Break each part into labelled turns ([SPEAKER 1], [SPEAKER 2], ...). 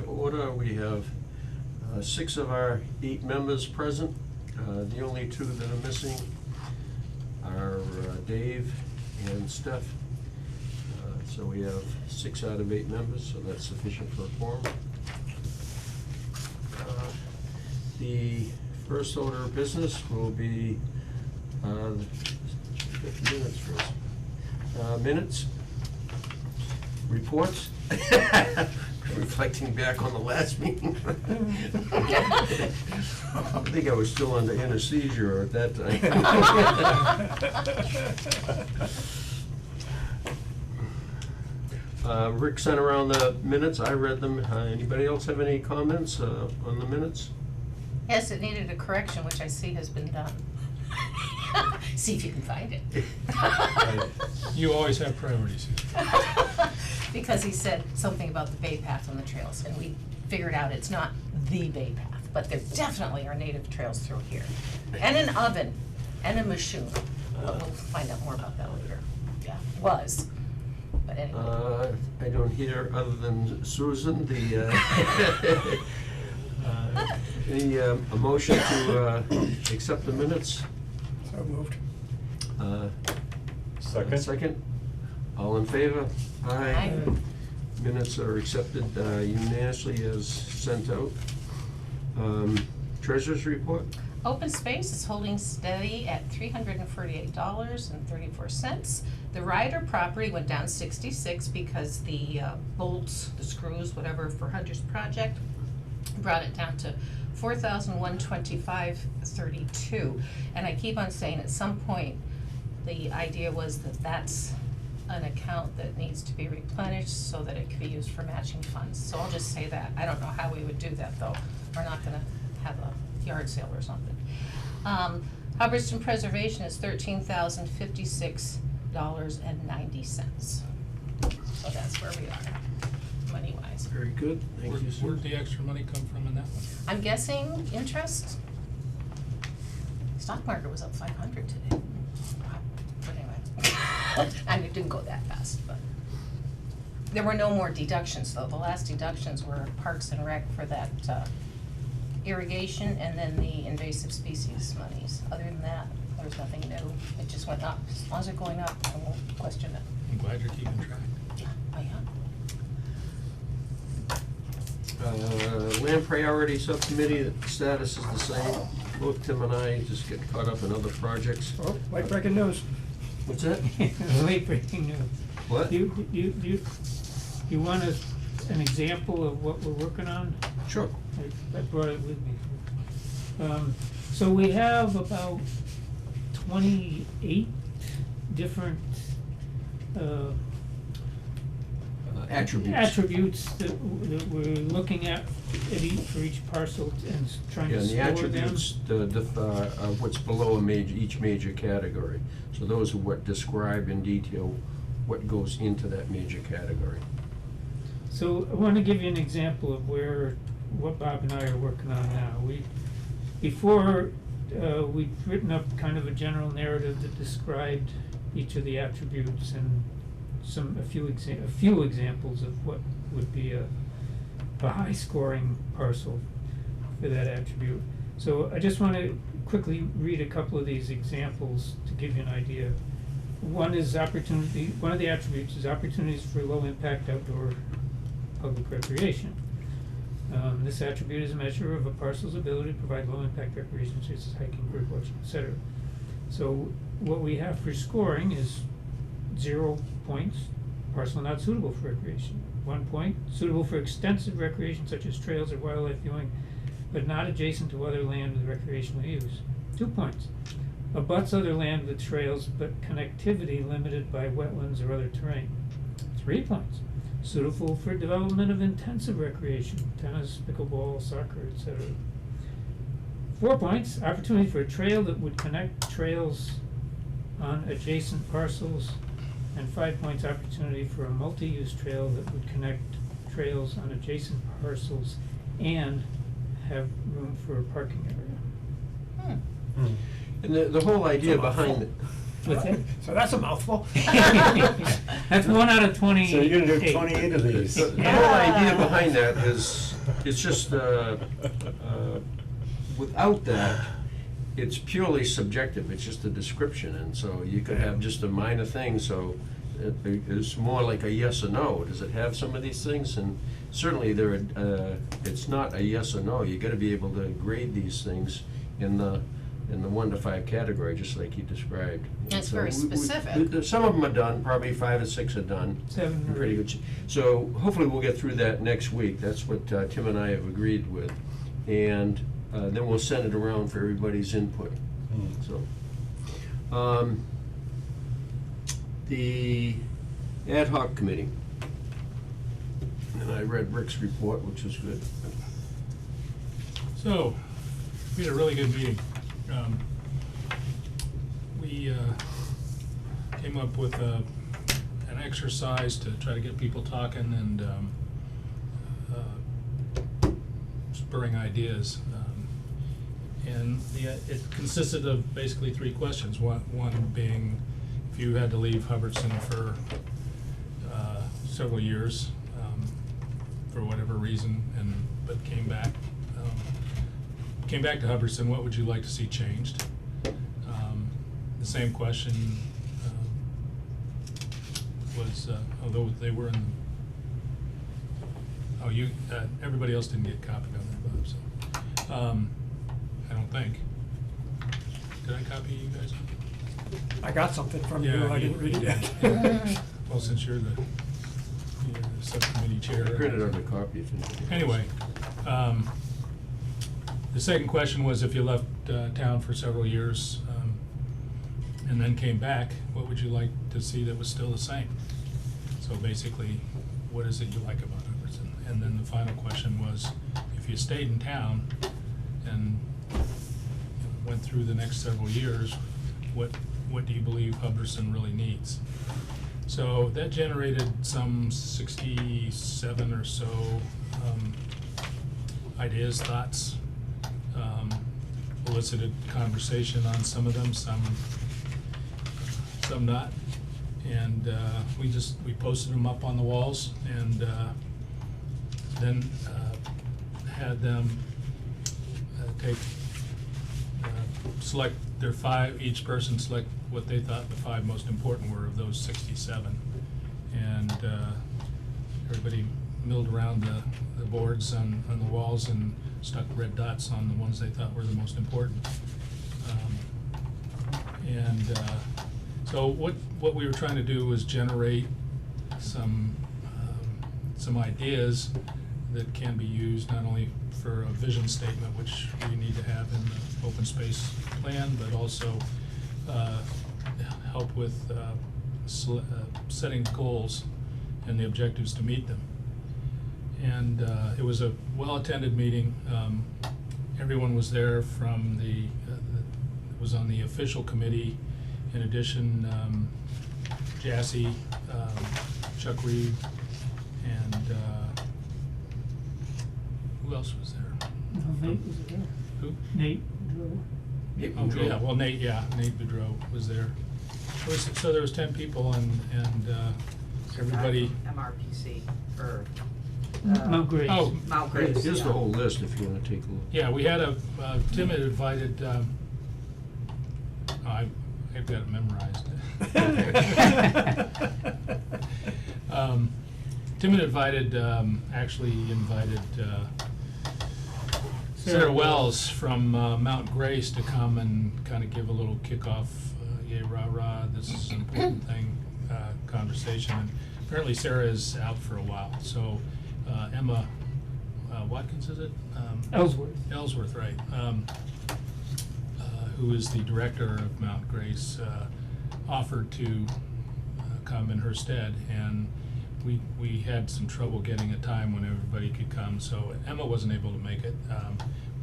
[SPEAKER 1] order. We have 6 of our 8 members present. The only 2 that are missing are Dave and Steph. So we have 6 out of 8 members, so that's sufficient for a quorum. The first order of business will be minutes first. Minutes, reports, reflecting back on the last meeting. I think I was still under anesthesia at that time. Rick sent around the minutes, I read them. Anybody else have any comments on the minutes?
[SPEAKER 2] Yes, it needed a correction, which I see has been done. See if you can find it.
[SPEAKER 3] You always have priorities.
[SPEAKER 2] Because he said something about the bay path on the trails, and we figured out it's not the bay path, but there definitely are native trails through here. And an oven, and a machine. But we'll find out more about that later. Yeah, was, but anyway.
[SPEAKER 1] I don't hear, other than Susan, the, a motion to accept the minutes?
[SPEAKER 3] So moved.
[SPEAKER 4] Second?
[SPEAKER 1] Second? All in favor?
[SPEAKER 2] Aye.
[SPEAKER 1] Minutes are accepted unanimously as sent out. Treasurer's report?
[SPEAKER 2] Open space is holding steady at $348.34. The Ryder property went down 66 because the bolts, the screws, whatever, for Hunter's project brought it down to $4,125.32. And I keep on saying at some point the idea was that that's an account that needs to be replenished so that it can be used for matching funds. So I'll just say that. I don't know how we would do that though. We're not gonna have a yard sale or something. Hubbardston Preservation is $13,056.90. So that's where we are, money-wise.
[SPEAKER 1] Very good, thank you, Susan.
[SPEAKER 3] Where'd the extra money come from in that one?
[SPEAKER 2] I'm guessing interest. Stock market was up 500 today. Wow. But anyway, and it didn't go that fast, but. There were no more deductions though. The last deductions were Parks and Rec for that irrigation and then the invasive species monies. Other than that, there's nothing new. It just went up. As long as it's going up, I won't question it.
[SPEAKER 3] I'm glad you're keeping track.
[SPEAKER 2] Yeah, I am.
[SPEAKER 1] Land Priority Subcommittee, the status is the same. Both Tim and I just get caught up in other projects.
[SPEAKER 5] Oh, late breaking news.
[SPEAKER 1] What's that?
[SPEAKER 5] Late breaking news.
[SPEAKER 1] What?
[SPEAKER 5] You want an example of what we're working on?
[SPEAKER 1] Sure.
[SPEAKER 5] I brought it with me. So we have about 28 different attributes that we're looking at for each parcel and trying
[SPEAKER 1] Yeah,
[SPEAKER 5] to
[SPEAKER 1] and the
[SPEAKER 5] score them.
[SPEAKER 1] attributes are what's below each major category. So those are what describe in detail what goes into that major category.
[SPEAKER 5] So I want to give you an example of what Bob and I are working on now. Before we'd written up kind of a general narrative that described each of the attributes and a few examples of what would be a high scoring parcel for that attribute. So I just want to quickly read a couple of these examples to give you an idea. One of the attributes is opportunities for low impact outdoor public recreation. This attribute is a measure of a parcel's ability to provide low impact recreation such as hiking, bird watching, etc. So what we have for scoring is 0 points, parcel not suitable for recreation. 1 point, suitable for extensive recreation such as trails or wildlife viewing, but not adjacent to other land with recreational use. 2 points, abuts other land with trails but connectivity limited by wetlands or other terrain. 3 points, suitable for development of intensive recreation, tennis, pickleball, soccer, etc. 4 points, opportunity for a trail that would connect trails on adjacent parcels. And 5 points, opportunity for a multi-use trail that would connect trails on adjacent parcels and have room for a parking area.
[SPEAKER 1] And the whole idea behind
[SPEAKER 5] What's that?
[SPEAKER 4] So that's a mouthful.
[SPEAKER 5] That's 1 out of 28.
[SPEAKER 6] So you're gonna do 28 of these.
[SPEAKER 1] The whole idea behind that is, it's just, without that, it's purely subjective, it's just a description, and so you could have just a minor thing, so it's more like a yes or no. Does it have some of these things? And certainly it's not a yes or no, you gotta be able to grade these things in the 1 to 5 category, just like you described.
[SPEAKER 2] And it's
[SPEAKER 1] So
[SPEAKER 2] very specific.
[SPEAKER 1] some of them are done, probably 5 or 6 are done.
[SPEAKER 5] 7 or
[SPEAKER 1] Pretty
[SPEAKER 5] 8.
[SPEAKER 1] good. So hopefully we'll get through that next week. That's what Tim and I have agreed with. And then we'll send it around for everybody's input. So, the ad hoc committee. And I read Rick's report, which was good.
[SPEAKER 3] So, we had a really good meeting. We came up with an exercise to try to get people talking and spurring ideas. And it consisted of basically 3 questions. One being, if you had to leave Hubbardston for several years, for whatever reason, but came back to Hubbardston, what would you like to see changed? The same question was, although they were in, everybody else didn't get a copy of that, Bob, so, I don't think. Did I copy you guys?
[SPEAKER 4] I got something from you,
[SPEAKER 3] Yeah,
[SPEAKER 4] I didn't read it yet.
[SPEAKER 3] yeah. Well, since you're the subcommittee chair.
[SPEAKER 1] I printed out a copy if anybody.
[SPEAKER 3] Anyway, the second question was, if you left town for several years and then came back, what would you like to see that was still the same? So basically, what is it you like about Hubbardston? And then the final question was, if you stayed in town and went through the next several years, what do you believe Hubbardston really needs? So that generated some 67 or so ideas, thoughts, elicited conversation on some of them, some not. And we posted them up on the walls and then had them select their 5, each person select what they thought the 5 most important were of those 67. And everybody milled around the boards on the walls and stuck red dots on the ones they thought were the most important. So what we were trying to do was generate some ideas that can be used not only for a vision statement, which we need to have in the open space plan, but also help with setting goals and the objectives to meet them. And it was a well-attended meeting. Everyone was there from it was on the official committee. In addition, Jassy, Chuck Reed, and who else was there?
[SPEAKER 5] No, Nate was there.
[SPEAKER 3] Who?
[SPEAKER 5] Nate.
[SPEAKER 3] Oh, yeah, well, Nate Boudreau was there. So there was 10 people and everybody.
[SPEAKER 7] MRPC, or.
[SPEAKER 5] Mount Grace.
[SPEAKER 3] Oh,
[SPEAKER 7] Mount Grace,
[SPEAKER 1] Here's the
[SPEAKER 7] yeah.
[SPEAKER 1] whole list if you wanna take a look.
[SPEAKER 3] yeah, we had Tim had invited, I've got it memorized. Tim had actually invited Sarah Wells from Mount Grace to come and kind of give a little kickoff, yay rah rah, this is an important thing, conversation. And apparently Sarah is out for a while, so Emma Watkins, is it? Ellsworth, right. Who is the director of Mount Grace, offered to come in her stead, and we had some trouble getting a time when everybody could come, so Emma wasn't able to make it,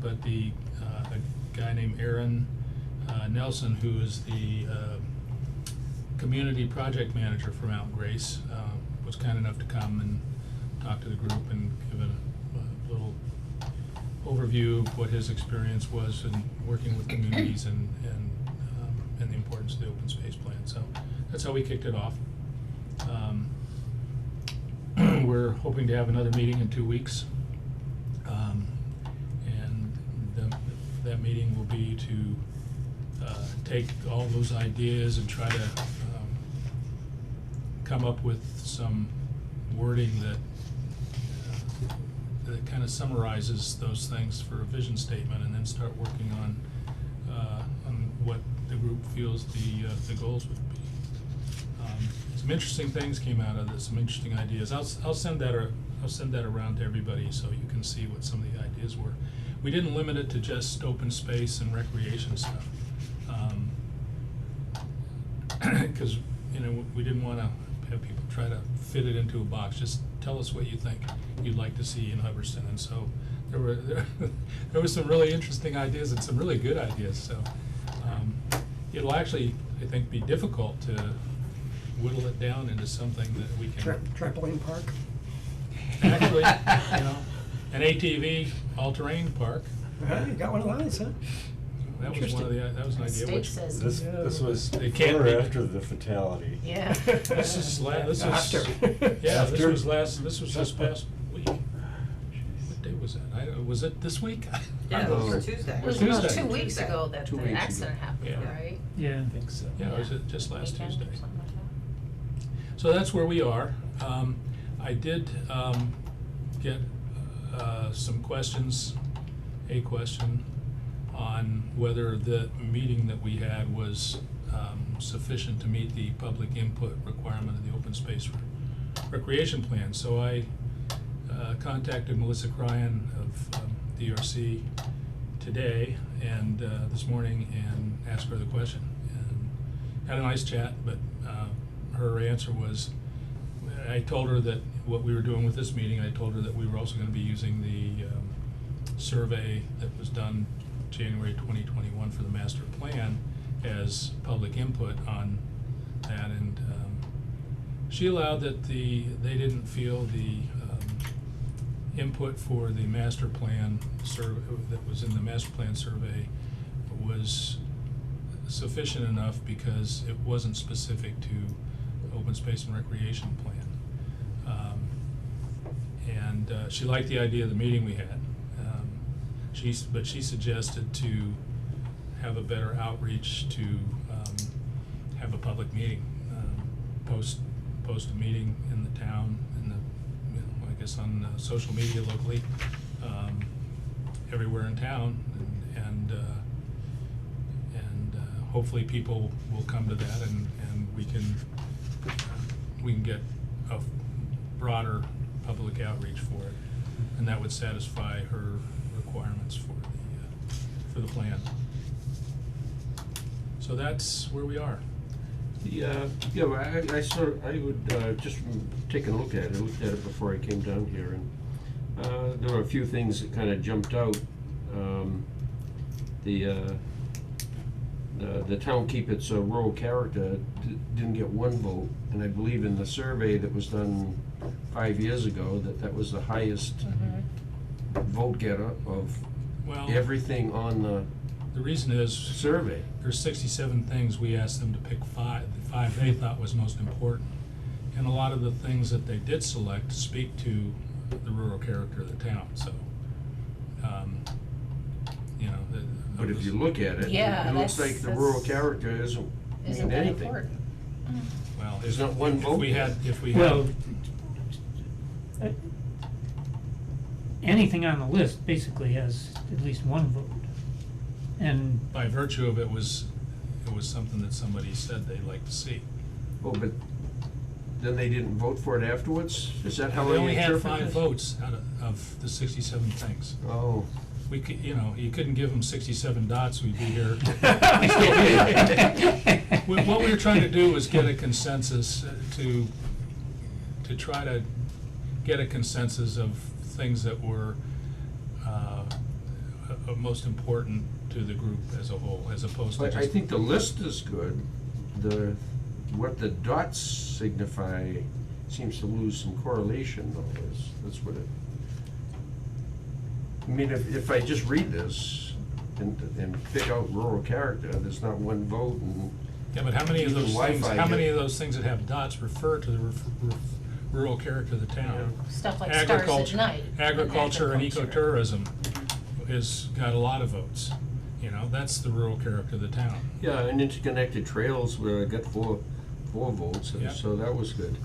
[SPEAKER 3] but a guy named Aaron Nelson, who is the community project manager for Mount Grace, was kind enough to come and talk to the group and give a little overview of what his experience was in working with communities and the importance of the open space plan. that's how we kicked it off. We're hoping to have another meeting in 2 weeks. And that meeting will be to take all those ideas and try to come up with some wording that kind of summarizes those things for a vision statement, and then start working on what the group feels the goals would be. Some interesting things came out of this, some interesting ideas. I'll send that around to everybody so you can see what some of the ideas were. We didn't limit it to just open space and recreation stuff. 'Cause, you know, we didn't wanna have people try to fit it into a box. Just tell us what you think you'd like to see in Hubbardston. And so there were some really interesting ideas and some really good ideas. So it'll actually, I think, be difficult to whittle it down into something that we can
[SPEAKER 4] Trampoline park.
[SPEAKER 3] actually, you know, an ATV all-terrain park.
[SPEAKER 4] You got one of those, huh?
[SPEAKER 3] That was one of the, that was an idea.
[SPEAKER 2] State
[SPEAKER 3] Which
[SPEAKER 2] says.
[SPEAKER 6] This was
[SPEAKER 3] It can't
[SPEAKER 6] before or
[SPEAKER 3] be-
[SPEAKER 6] after the fatality.
[SPEAKER 2] Yeah.
[SPEAKER 3] This is
[SPEAKER 4] After.
[SPEAKER 3] yeah,
[SPEAKER 6] After?
[SPEAKER 3] this was this past week. What day was that? Was it this week?
[SPEAKER 7] Yeah,
[SPEAKER 1] Oh.
[SPEAKER 7] for Tuesday.
[SPEAKER 2] It was
[SPEAKER 3] Tuesday.
[SPEAKER 2] about 2 weeks ago that
[SPEAKER 1] 2
[SPEAKER 2] the
[SPEAKER 1] weeks ago.
[SPEAKER 2] accident happened,
[SPEAKER 3] Yeah.
[SPEAKER 2] right?
[SPEAKER 5] Yeah.
[SPEAKER 6] I think so.
[SPEAKER 3] Yeah, or was it just last
[SPEAKER 2] Weekend
[SPEAKER 3] Tuesday?
[SPEAKER 2] or something like that.
[SPEAKER 3] So that's where we are. I did get some questions, a question on whether the meeting that we had was sufficient to meet the public input requirement of the open space recreation plan. So I contacted Melissa Cryan of DRC today and this morning and asked her the question. And had a nice chat, but her answer was, I told her that what we were doing with this meeting, I told her that we were also gonna be using the survey that was done January 2021 for the master plan as public input on that, and she allowed that they didn't feel the input for the master plan that was in the master plan survey was sufficient enough because it wasn't specific to open space and recreation plan. And she liked the idea of the meeting we had. But she suggested to have a better outreach to have a public meeting, post a meeting in the town, I guess on social media locally, everywhere in town, and hopefully people will come to that, and we can get a broader public outreach for it, and that would satisfy her requirements for the plan. So that's where we are.
[SPEAKER 1] Yeah, well, I would, just from taking a look at it, I looked at it before I came down here, and there were a few things that kind of jumped out. The town keep its rural character didn't get one vote, and I believe in the survey that was done 5 years ago, that was the highest vote getter of
[SPEAKER 3] Well,
[SPEAKER 1] everything on the
[SPEAKER 3] the reason is
[SPEAKER 1] survey.
[SPEAKER 3] there's 67 things, we asked them to pick five. The five they thought was most important. And a lot of the things that they did select speak to the rural character of the town, so, you know,
[SPEAKER 1] But if you look at it,
[SPEAKER 2] Yeah,
[SPEAKER 1] it looks
[SPEAKER 2] that's-
[SPEAKER 1] like the rural
[SPEAKER 2] that's-
[SPEAKER 1] character isn't
[SPEAKER 2] Isn't
[SPEAKER 1] mean
[SPEAKER 2] that
[SPEAKER 1] anything.
[SPEAKER 2] important?
[SPEAKER 3] well,
[SPEAKER 1] There's not one vote there.
[SPEAKER 3] If we
[SPEAKER 5] Well,
[SPEAKER 3] had,
[SPEAKER 5] uh, anything on the list basically has at least one vote. And
[SPEAKER 3] by virtue of it was something that somebody said they'd like to see.
[SPEAKER 1] Oh, but then they didn't vote for it afterwards? Is that how
[SPEAKER 3] They
[SPEAKER 1] they
[SPEAKER 3] only had
[SPEAKER 1] interpret
[SPEAKER 3] 5
[SPEAKER 1] this?
[SPEAKER 3] votes out of the 67 things.
[SPEAKER 1] Oh.
[SPEAKER 3] We could, you know, you couldn't give them 67 dots, we'd be here. What we were trying to do was get a consensus to try to get a consensus of things that were most important to the group as a whole, as opposed to just.
[SPEAKER 1] I think the list is good. What the dots signify seems to lose some correlation though, that's what it. I mean, if I just read this and pick out rural character, there's not one vote, and
[SPEAKER 3] Yeah, but how many of
[SPEAKER 1] Even
[SPEAKER 3] those things,
[SPEAKER 1] Wi-Fi
[SPEAKER 3] how many
[SPEAKER 1] here.
[SPEAKER 3] of those things that have dots refer to the rural character of the town?
[SPEAKER 2] Stuff like stars at
[SPEAKER 3] Agriculture-
[SPEAKER 2] night.
[SPEAKER 3] Agriculture and
[SPEAKER 2] agriculture.
[SPEAKER 3] ecotourism is, got a lot of votes, you know, that's the rural character of the town.
[SPEAKER 1] Yeah, and interconnected trails got four votes,
[SPEAKER 3] Yeah.
[SPEAKER 1] so that was good.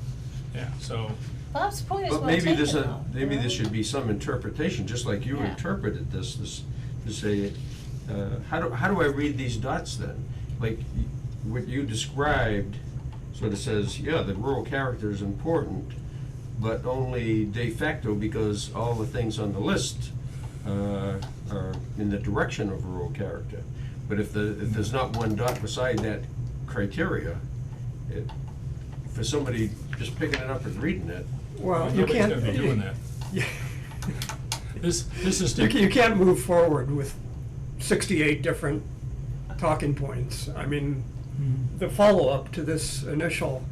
[SPEAKER 3] Yeah, so,
[SPEAKER 2] Bob's point is
[SPEAKER 1] But
[SPEAKER 2] well
[SPEAKER 1] maybe
[SPEAKER 2] taken
[SPEAKER 1] there's
[SPEAKER 2] though.
[SPEAKER 1] maybe
[SPEAKER 2] you
[SPEAKER 1] there
[SPEAKER 2] know?
[SPEAKER 1] should be some interpretation, just like you
[SPEAKER 2] Yeah.
[SPEAKER 1] interpreted this, to say, how do I read these dots then? Like, what you described sort of says, yeah, the rural character is important, but only de facto because all the things on the list are in the direction of rural character. But if there's not one dot beside that criteria, for somebody just picking it up and reading it,
[SPEAKER 4] Well, you
[SPEAKER 3] nobody's
[SPEAKER 4] can't.
[SPEAKER 3] gonna be doing that.
[SPEAKER 4] Yeah.
[SPEAKER 3] This is
[SPEAKER 4] You can't move forward with 68 different talking points. I mean, the follow-up to this initial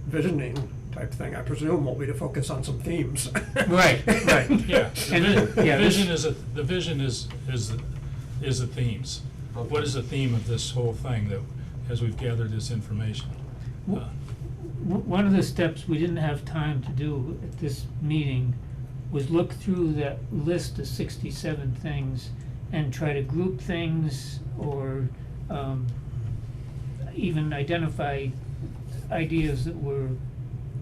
[SPEAKER 4] visioning type thing, I presume, will be to focus on some themes.
[SPEAKER 5] Right, right.
[SPEAKER 3] Yeah,
[SPEAKER 5] And yeah, this-
[SPEAKER 3] the vision is the themes. What
[SPEAKER 1] Okay.
[SPEAKER 3] is the theme of this whole thing that, as we've gathered this information?
[SPEAKER 5] One of the steps we didn't have time to do at this meeting was look through that list of 67 things and try to group things or even identify ideas that were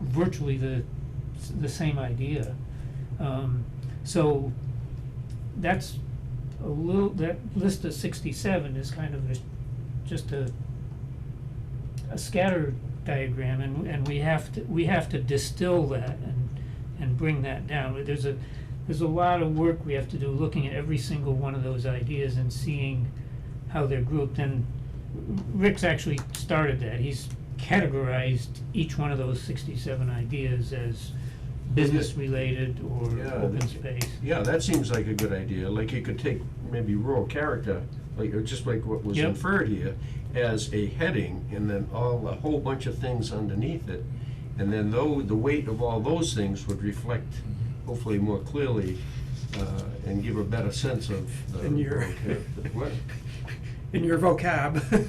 [SPEAKER 5] virtually the same idea. So that's a little, that list of 67 is kind of just a scatter diagram, and we have to distill that and bring that down. There's a lot of work we have to do looking at every single one of those ideas and seeing how they're grouped. And Rick's actually started that. He's categorized each one of those 67 ideas as business related or
[SPEAKER 1] Yeah,
[SPEAKER 5] open
[SPEAKER 1] that's-
[SPEAKER 5] space.
[SPEAKER 1] Yeah, that seems like a good idea, like you could take maybe rural character, like, just like what was
[SPEAKER 5] Yep.
[SPEAKER 1] inferred here, as a heading, and then a whole bunch of things underneath it. And then the weight of all those things would reflect, hopefully more clearly, and give a better sense of the
[SPEAKER 4] In your-
[SPEAKER 1] rural character. What?
[SPEAKER 4] In your vocab,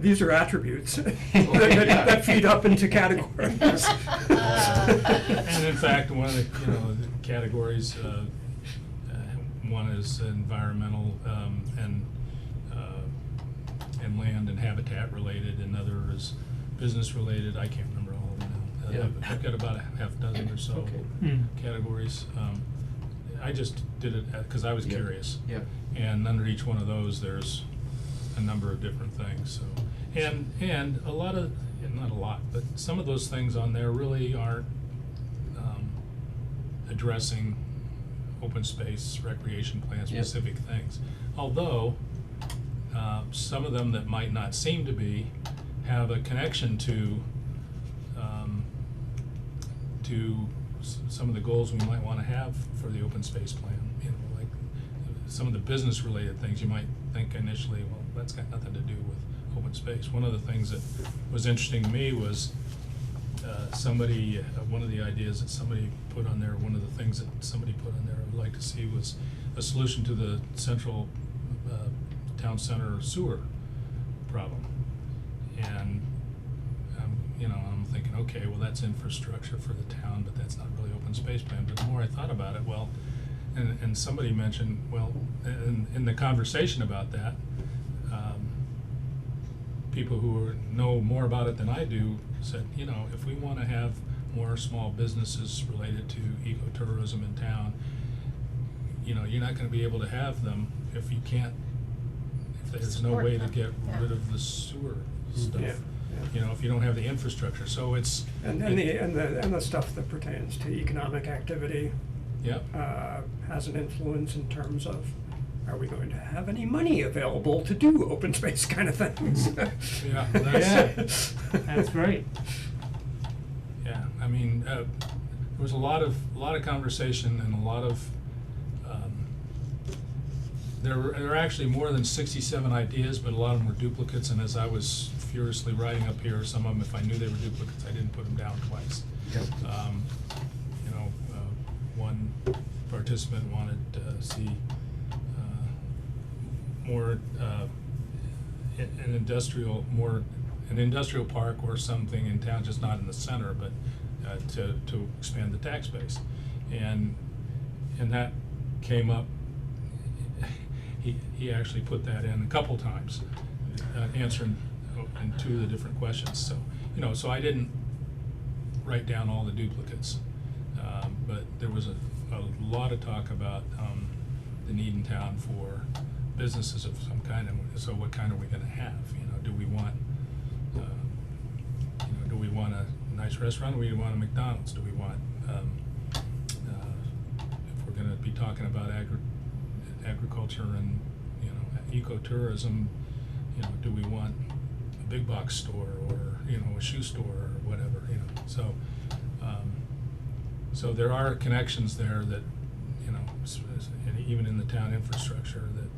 [SPEAKER 4] these are attributes that
[SPEAKER 1] yeah.
[SPEAKER 4] that feed up into categories.
[SPEAKER 3] And in fact, one of the, the categories, one is environmental, and land and habitat related, another is business related. I can't remember all of them now.
[SPEAKER 1] Yeah.
[SPEAKER 3] I've got about a half dozen or so
[SPEAKER 1] Okay.
[SPEAKER 3] categories. I just did it because I was
[SPEAKER 1] Yeah.
[SPEAKER 3] curious.
[SPEAKER 1] Yeah.
[SPEAKER 3] And under each one of those, there's a number of different things, so. And a lot of, not a lot, but some of those things on there really aren't addressing open space, recreation plan
[SPEAKER 1] Yep.
[SPEAKER 3] specific things. Although, some of them that might not seem to be, have a connection to some of the goals we might wanna have for the open space plan. You know, like some of the business related things, you might think initially, well, that's got nothing to do with open space. One of the things that was interesting to me was somebody, one of the ideas that somebody put on there, one of the things that somebody put on there I would like to see was a solution to the central town center sewer problem. And I'm thinking, okay, well, that's infrastructure for the town, but that's not really open space plan. But the more I thought about it, well, and somebody mentioned, well, in the conversation about that, people who know more about it than I do said, if we want to have more small businesses related to ecotourism in town, you're not going to be able to have them if there's no
[SPEAKER 2] Support
[SPEAKER 3] way to
[SPEAKER 2] them.
[SPEAKER 3] get
[SPEAKER 2] Yeah.
[SPEAKER 3] rid of the sewer stuff.
[SPEAKER 4] Yeah.
[SPEAKER 3] If you don't have the infrastructure, so it's.
[SPEAKER 4] And the stuff that pertains to economic activity
[SPEAKER 3] Yep.
[SPEAKER 4] has an influence in terms of, are we going to have any money available to do open space kind of things?
[SPEAKER 3] Yeah,
[SPEAKER 5] That's right.
[SPEAKER 3] Yeah, I mean, there was a lot of conversation and a lot of, there were actually more than 67 ideas, but a lot of them were duplicates, and as I was furiously writing up here, some of them, if I knew they were duplicates, I didn't put them down twice.
[SPEAKER 1] Yep.
[SPEAKER 3] One participant wanted to see more an industrial, more an industrial park or something in town, just not in the center, but to expand the tax base. And that came up, he actually put that in a couple times, answering in two of the different questions. So, so I didn't write down all the duplicates, but there was a lot of talk about the need in town for businesses of some kind. And so what kind are we gonna have? Do we want do we want a nice restaurant, or do we want a McDonald's? Do we want if we're gonna be talking about agriculture and ecotourism, do we want a big box store or a shoe store or whatever, so so there are connections there that and even in the town infrastructure that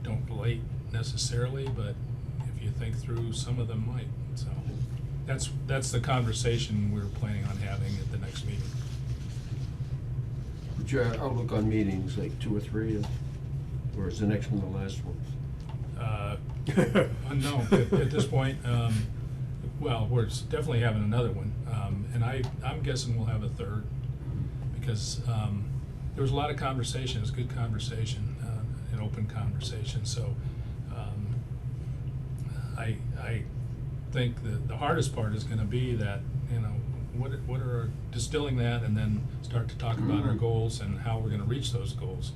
[SPEAKER 3] don't relate necessarily, but if you think through, some of them might. So that's the conversation we're planning on having at the next meeting.
[SPEAKER 1] What's your outlook on meetings, like 2 or 3, or is the next one the last one?
[SPEAKER 3] No, at this point, well, we're definitely having another one, and I'm guessing we'll have a third, because there was a lot of conversation. It was good conversation, an open conversation. So I think that the hardest part is going to be that what are distilling that, and then start to talk about our goals and how we're going to reach those goals.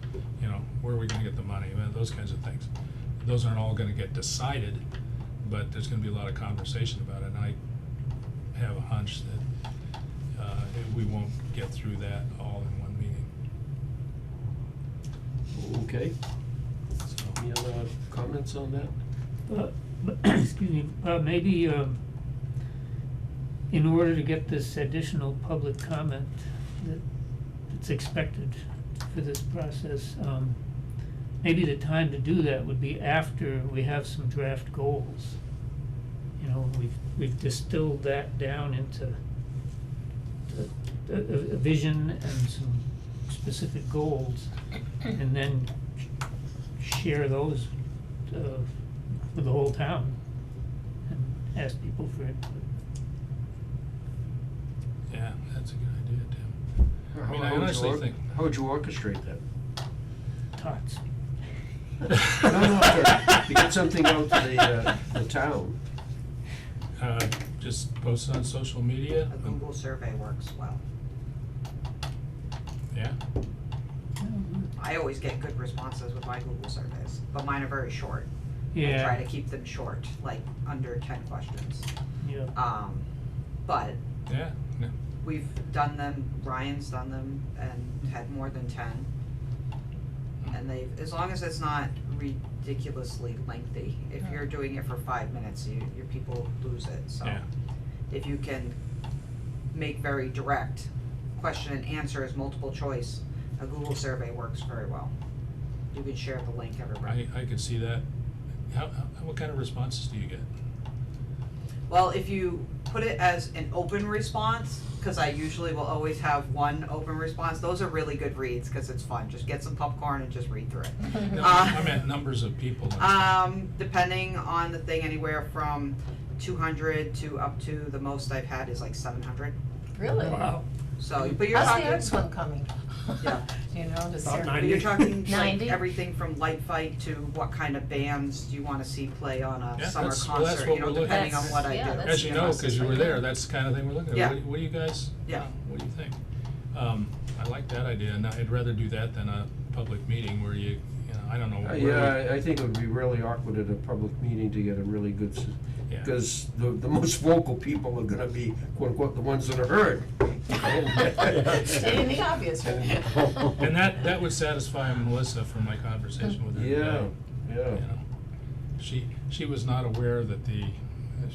[SPEAKER 3] Where are we going to get the money? Those kinds of things. Those aren't all going to get decided, but there's going to be a lot of conversation about it. And I have a hunch that we won't get through that all in one meeting.
[SPEAKER 1] Okay.
[SPEAKER 3] So,
[SPEAKER 1] Any other comments on that?
[SPEAKER 5] Excuse me, maybe in order to get this additional public comment that's expected for this process, maybe the time to do that would be after we have some draft goals. We've distilled that down into a vision and some specific goals, and then share those with the whole town and ask people for input.
[SPEAKER 3] yeah, that's a good idea, Tim. I mean, I
[SPEAKER 1] would you
[SPEAKER 3] honestly think.
[SPEAKER 1] How would you orchestrate that?
[SPEAKER 5] Tots.
[SPEAKER 1] No, to get something out to the town.
[SPEAKER 3] Just post it on social media.
[SPEAKER 7] A Google survey works well.
[SPEAKER 3] Yeah.
[SPEAKER 7] I always get good responses with my Google surveys, but mine are very short. I
[SPEAKER 5] Yeah.
[SPEAKER 7] try to keep them short, like under 10 questions.
[SPEAKER 5] Yeah.
[SPEAKER 7] But
[SPEAKER 3] Yeah. No.
[SPEAKER 7] we've done them, Ryan's done them, and had more than 10. And as long as it's not ridiculously lengthy, if you're doing it for 5 minutes, your people lose it, so.
[SPEAKER 3] Yeah.
[SPEAKER 7] If you can make very direct, question and answer is multiple choice, a Google survey works very well. You can share the link, everybody.
[SPEAKER 3] I could see that. What kind of responses do you get?
[SPEAKER 7] Well, if you put it as an open response, cause I usually will always have one open response, those are really good reads, cause it's fun, just get some popcorn and just read through it.
[SPEAKER 3] No, I meant numbers of people. and stuff.
[SPEAKER 7] Depending on the thing, anywhere from 200 to up to the most I've had is like 700.
[SPEAKER 2] Really?
[SPEAKER 4] Wow.
[SPEAKER 7] So, but you're
[SPEAKER 2] How's
[SPEAKER 7] talking.
[SPEAKER 2] the next one coming?
[SPEAKER 7] Yeah.
[SPEAKER 2] Just
[SPEAKER 4] About
[SPEAKER 2] here-
[SPEAKER 4] 90.
[SPEAKER 7] But you're talking like
[SPEAKER 2] 90?
[SPEAKER 7] everything from light fight to what kind of bands do you wanna see play on a
[SPEAKER 3] Yeah,
[SPEAKER 7] summer
[SPEAKER 3] that's
[SPEAKER 7] concert,
[SPEAKER 3] what
[SPEAKER 7] you know,
[SPEAKER 3] we're looking at.
[SPEAKER 7] depending on what I do.
[SPEAKER 2] Yeah, that's-
[SPEAKER 3] As you know, cause you were there, that's the kind of thing we're looking at.
[SPEAKER 7] Yeah.
[SPEAKER 3] What do you guys,
[SPEAKER 7] Yeah.
[SPEAKER 3] what do you think? I like that idea, and I'd rather do that than a public meeting where I don't know. where we-
[SPEAKER 1] Yeah, I think it would be really awkward at a public meeting to get a really good,
[SPEAKER 3] Yeah.
[SPEAKER 1] because the most vocal people are gonna be, quote unquote, the ones that are heard.
[SPEAKER 2] Stating the obvious.
[SPEAKER 3] And that would satisfy Melissa from my conversation with her today.
[SPEAKER 1] Yeah, yeah.
[SPEAKER 3] You know, she was not aware that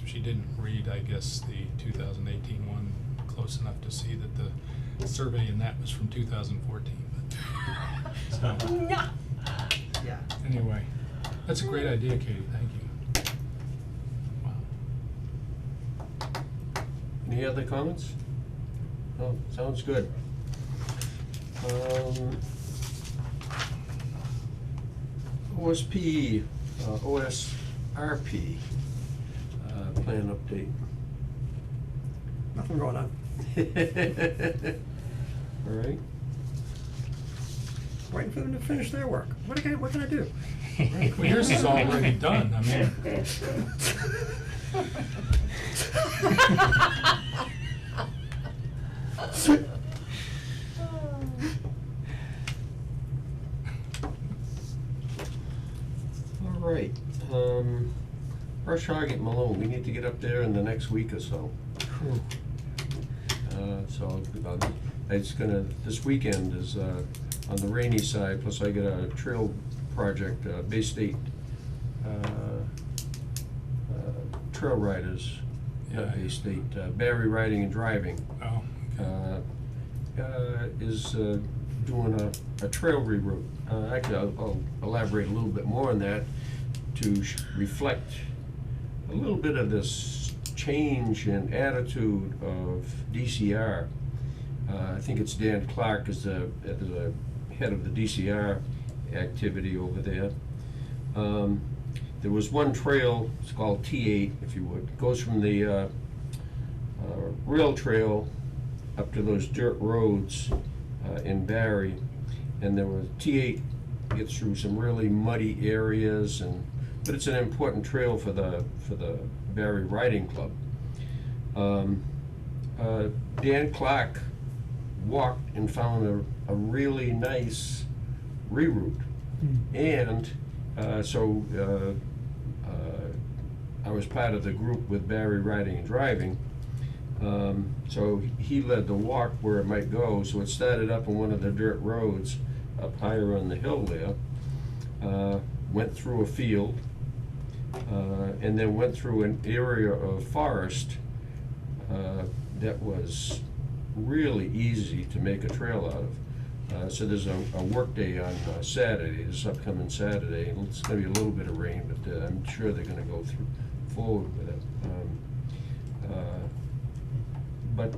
[SPEAKER 3] she didn't read, I guess, the 2018 one close enough to see that the survey in that was from 2014, but, so,
[SPEAKER 2] No.
[SPEAKER 7] Yeah.
[SPEAKER 3] anyway, that's a great idea, Katie, thank you. Wow.
[SPEAKER 1] Any other comments? Oh, sounds good. OSRP, plan update.
[SPEAKER 4] Nothing going on.
[SPEAKER 1] All right.
[SPEAKER 4] Waiting for them to finish their work. What can I do?
[SPEAKER 3] Well, yours is already done, I mean.
[SPEAKER 1] All right, brush hog at Malone, we need to get up there in the next week or so. So, it's gonna, this weekend is, on the rainy side, plus I got a trail project, Bay State, trail riders,
[SPEAKER 3] Yeah.
[SPEAKER 1] not Bay State, Barry Riding and Driving.
[SPEAKER 3] Oh,
[SPEAKER 1] Is doing a trail reroute. Actually, I'll elaborate a little bit more on that to reflect a little bit of this change in attitude of DCR. I think it's Dan Clark is the head of the DCR activity over there. There was one trail, it's called T8, if you would. It goes from the rail trail up to those dirt roads in Barry, and there was T8 gets through some really muddy areas, but it's an important trail for the Barry Riding Club. Dan Clark walked and found a really nice reroute, and so I was part of the group with Barry Riding and Driving. So he led the walk where it might go, so it started up on one of the dirt roads up higher on the hill there, went through a field, and then went through an area of forest that was really easy to make a trail out of. So there's a work day on Saturday, this upcoming Saturday, and it's gonna be a little bit of rain, but I'm sure they're gonna go forward with it. But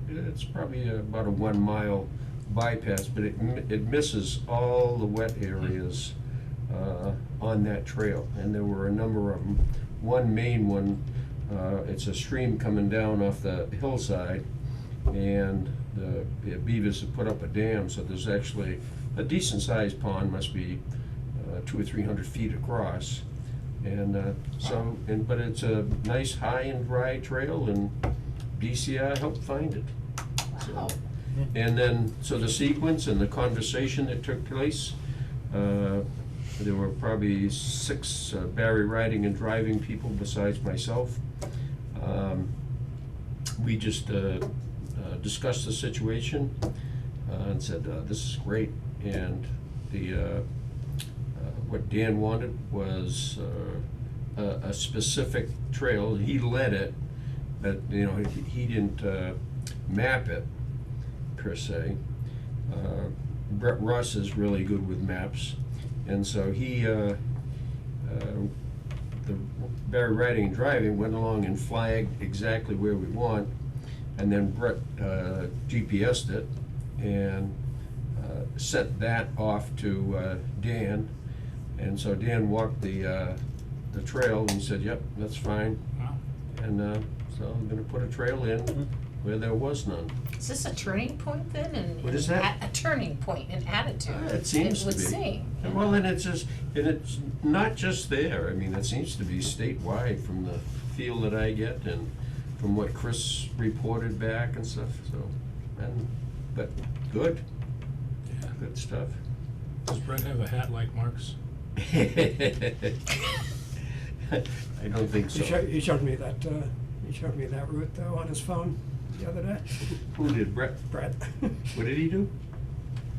[SPEAKER 1] it's probably about a 1 mile bypass, but it misses all the wet areas on that trail, and there were a number of them. One main one, it's a stream coming down off the hillside, and the beavers have put up a dam, so there's actually a decent sized pond, must be 200 or 300 feet across, and but it's a nice high and dry trail, and DCI helped find it.
[SPEAKER 2] Wow.
[SPEAKER 1] And then, so the sequence and the conversation that took place, there were probably 6 Barry Riding and Driving people besides myself. We just discussed the situation and said, this is great. And what Dan wanted was a specific trail. He led it, but he didn't map it per se. Brett Russ is really good with maps, and so he, the Barry Riding and Driving went along and flagged exactly where we want, and then Brett GPS'd it and sent that off to Dan, and so Dan walked the trail and said, "Yep, that's fine,"
[SPEAKER 3] wow.
[SPEAKER 1] and so I'm gonna put a trail in where there was none.
[SPEAKER 2] Is this a turning point then?
[SPEAKER 1] What is that?
[SPEAKER 2] A turning point in attitude.
[SPEAKER 1] It seems to be.
[SPEAKER 2] It would seem.
[SPEAKER 1] And well, and it's not just there. I mean, it seems to be statewide from the feel that I get and from what Chris reported back and stuff. So, but good
[SPEAKER 3] Yeah.
[SPEAKER 1] stuff.
[SPEAKER 3] Does Brett have a hat like Mark's?
[SPEAKER 1] I don't think so.
[SPEAKER 4] He showed me that route though on his phone the other day.
[SPEAKER 1] Who did, Brett?
[SPEAKER 4] Brett.
[SPEAKER 1] What did he do?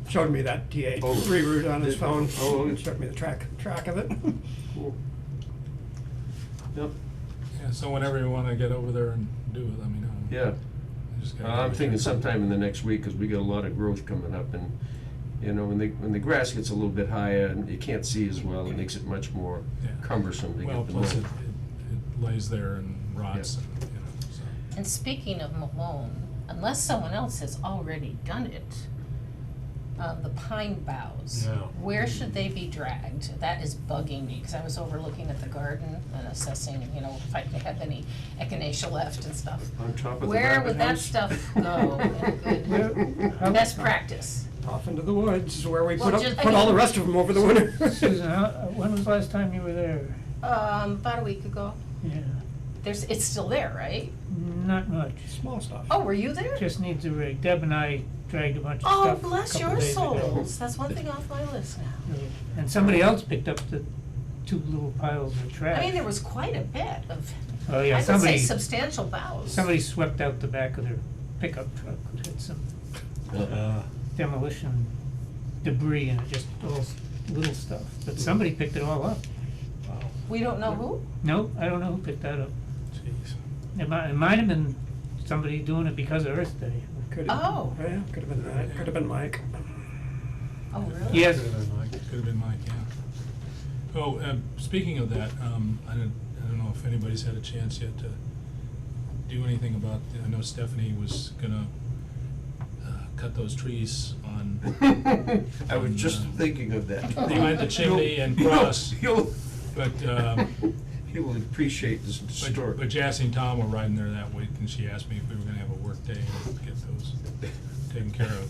[SPEAKER 4] Showed me that T8
[SPEAKER 1] Oh.
[SPEAKER 4] reroute on his
[SPEAKER 1] Did-
[SPEAKER 4] phone.
[SPEAKER 1] oh.
[SPEAKER 4] Showed me the track of it.
[SPEAKER 1] Cool. Yep.
[SPEAKER 3] Yeah, so whenever you wanna get over there and do it, let me know.
[SPEAKER 1] Yeah.
[SPEAKER 3] I just gotta
[SPEAKER 1] I'm
[SPEAKER 3] get
[SPEAKER 1] thinking
[SPEAKER 3] there.
[SPEAKER 1] sometime in the next week, because we got a lot of growth coming up, and, when the grass gets a little bit higher and you can't see as well, it makes it much more
[SPEAKER 3] Yeah.
[SPEAKER 1] cumbersome to
[SPEAKER 3] Well,
[SPEAKER 1] get the
[SPEAKER 3] plus
[SPEAKER 1] mow.
[SPEAKER 3] it lays there and rots,
[SPEAKER 1] Yeah.
[SPEAKER 3] and, so.
[SPEAKER 2] And speaking of Malone, unless someone else has already done it, the pine boughs.
[SPEAKER 6] Yeah.
[SPEAKER 2] Where should they be dragged? That is bugging me, cause I was overlooking at the garden and assessing, you know, if I have any echinacea left and stuff.
[SPEAKER 1] On top of the
[SPEAKER 2] Where
[SPEAKER 1] rabbit
[SPEAKER 2] would that
[SPEAKER 1] house?
[SPEAKER 2] stuff go in a good, best practice?
[SPEAKER 4] Off into the woods where we
[SPEAKER 2] Well,
[SPEAKER 4] put
[SPEAKER 2] just-
[SPEAKER 4] put all the rest of them over the winter.
[SPEAKER 5] Susan, when was the last time you were there?
[SPEAKER 2] About a week ago.
[SPEAKER 5] Yeah,
[SPEAKER 2] It's still there, right?
[SPEAKER 5] not much.
[SPEAKER 4] Small stuff.
[SPEAKER 2] Oh, were you there?
[SPEAKER 5] Just needs a rig. Deb and I dragged a bunch of
[SPEAKER 2] Oh,
[SPEAKER 5] stuff a
[SPEAKER 2] bless
[SPEAKER 5] couple
[SPEAKER 2] your
[SPEAKER 5] days ago.
[SPEAKER 2] souls, that's one thing off my list now.
[SPEAKER 5] And somebody else picked up the 2 little piles of trash.
[SPEAKER 2] I mean, there was quite a bit of,
[SPEAKER 5] Oh, yeah,
[SPEAKER 2] I would say
[SPEAKER 5] somebody,
[SPEAKER 2] substantial boughs.
[SPEAKER 5] somebody swept out the back of their pickup truck, which had some demolition debris in it, just all little stuff. But somebody picked it all up.
[SPEAKER 2] We don't know who?
[SPEAKER 5] No, I don't know who picked that up.
[SPEAKER 3] Jeez.
[SPEAKER 5] It might have been somebody doing it because of Earth Day.
[SPEAKER 2] Oh.
[SPEAKER 4] Yeah, could have been that, could have been Mike.
[SPEAKER 2] Oh, really?
[SPEAKER 5] Yes.
[SPEAKER 3] Could have been Mike, yeah. Oh, speaking of that, I don't know if anybody's had a chance yet to do anything about, I know Stephanie was gonna cut those trees on
[SPEAKER 1] I was just thinking of that.
[SPEAKER 3] behind the chimney and
[SPEAKER 1] You'll-
[SPEAKER 3] cross,
[SPEAKER 1] You'll,
[SPEAKER 3] but,
[SPEAKER 1] you'll appreciate this story.
[SPEAKER 3] but Jassy and Tom were riding there that week, and she asked me if we were gonna have a work day and get those taken care of.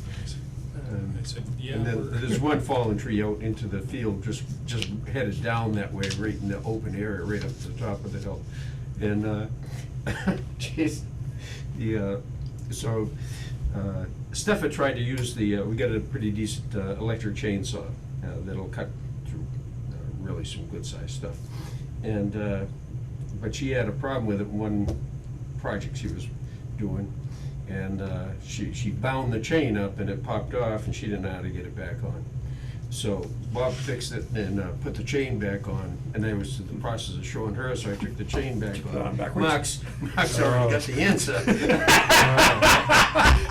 [SPEAKER 3] And I said, yeah,
[SPEAKER 1] And then
[SPEAKER 3] we're.
[SPEAKER 1] there's one fallen tree out into the field, just headed down that way, right in the open area, right up to the top of the hill. And, geez, Steph had tried to use we got a pretty decent electric chainsaw that'll cut through really some good sized stuff. And, but she had a problem with it in one project she was doing. And she bound the chain up and it popped off and she didn't know how to get it back on. So Bob fixed it and put the chain back on, and I was in the process of showing her, so I took the chain back
[SPEAKER 4] Put it on
[SPEAKER 1] on.
[SPEAKER 4] backwards?
[SPEAKER 1] Mark's already got the answer.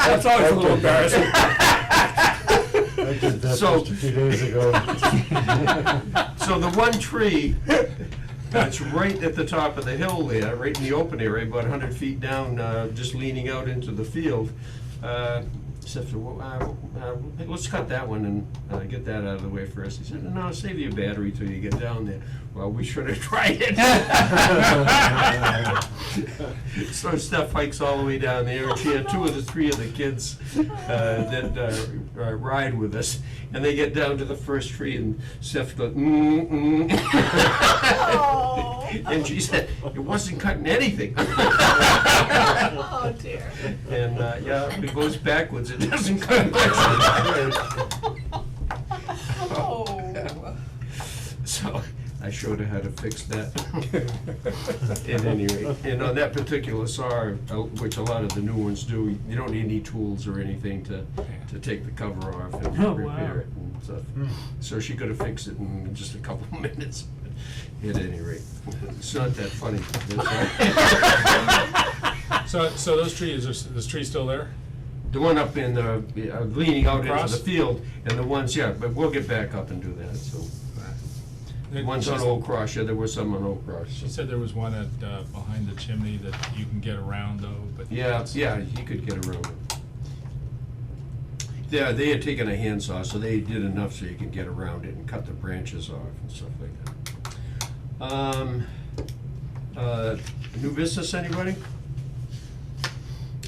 [SPEAKER 4] That's always a little embarrassing.
[SPEAKER 6] I did that
[SPEAKER 1] So-
[SPEAKER 6] just a few days ago.
[SPEAKER 1] So the one tree that's right at the top of the hill there, right in the open area, about 100 feet down, just leaning out into the field. Steph said, well, let's cut that one and get that out of the way first. He said, no, save your battery till you get down there. Well, we should have tried it. So Steph hikes all the way down there, and she had 2 of the 3 of the kids that ride with us. And they get down to the first tree, and Steph goes,
[SPEAKER 2] Oh.
[SPEAKER 1] And she said, it wasn't cutting anything.
[SPEAKER 2] Oh, dear.
[SPEAKER 1] And, yeah, it goes backwards, it doesn't cut much.
[SPEAKER 2] Oh.
[SPEAKER 1] So, I showed her how to fix that. At any rate, and on that particular saw, which a lot of the new ones do, you don't need any tools or anything to take the cover off and
[SPEAKER 5] Oh,
[SPEAKER 1] repair
[SPEAKER 5] wow.
[SPEAKER 1] it and stuff. So she could have fixed it in just a couple of minutes, but at any rate, it's not that funny.
[SPEAKER 3] So those trees, is this tree still there?
[SPEAKER 1] The one up in the, leaning out into
[SPEAKER 3] Across?
[SPEAKER 1] the field, and the ones, yeah, but we'll get back up and do that, so. The ones on Old Cross, yeah, there were some on Old Cross.
[SPEAKER 3] She said there was one at, behind the chimney that you can get around though, but.
[SPEAKER 1] Yeah,
[SPEAKER 3] it's-
[SPEAKER 1] yeah, you could get around it. Yeah, they had taken a handsaw, so they did enough so you can get around it and cut the branches off and stuff like that. New business, anybody?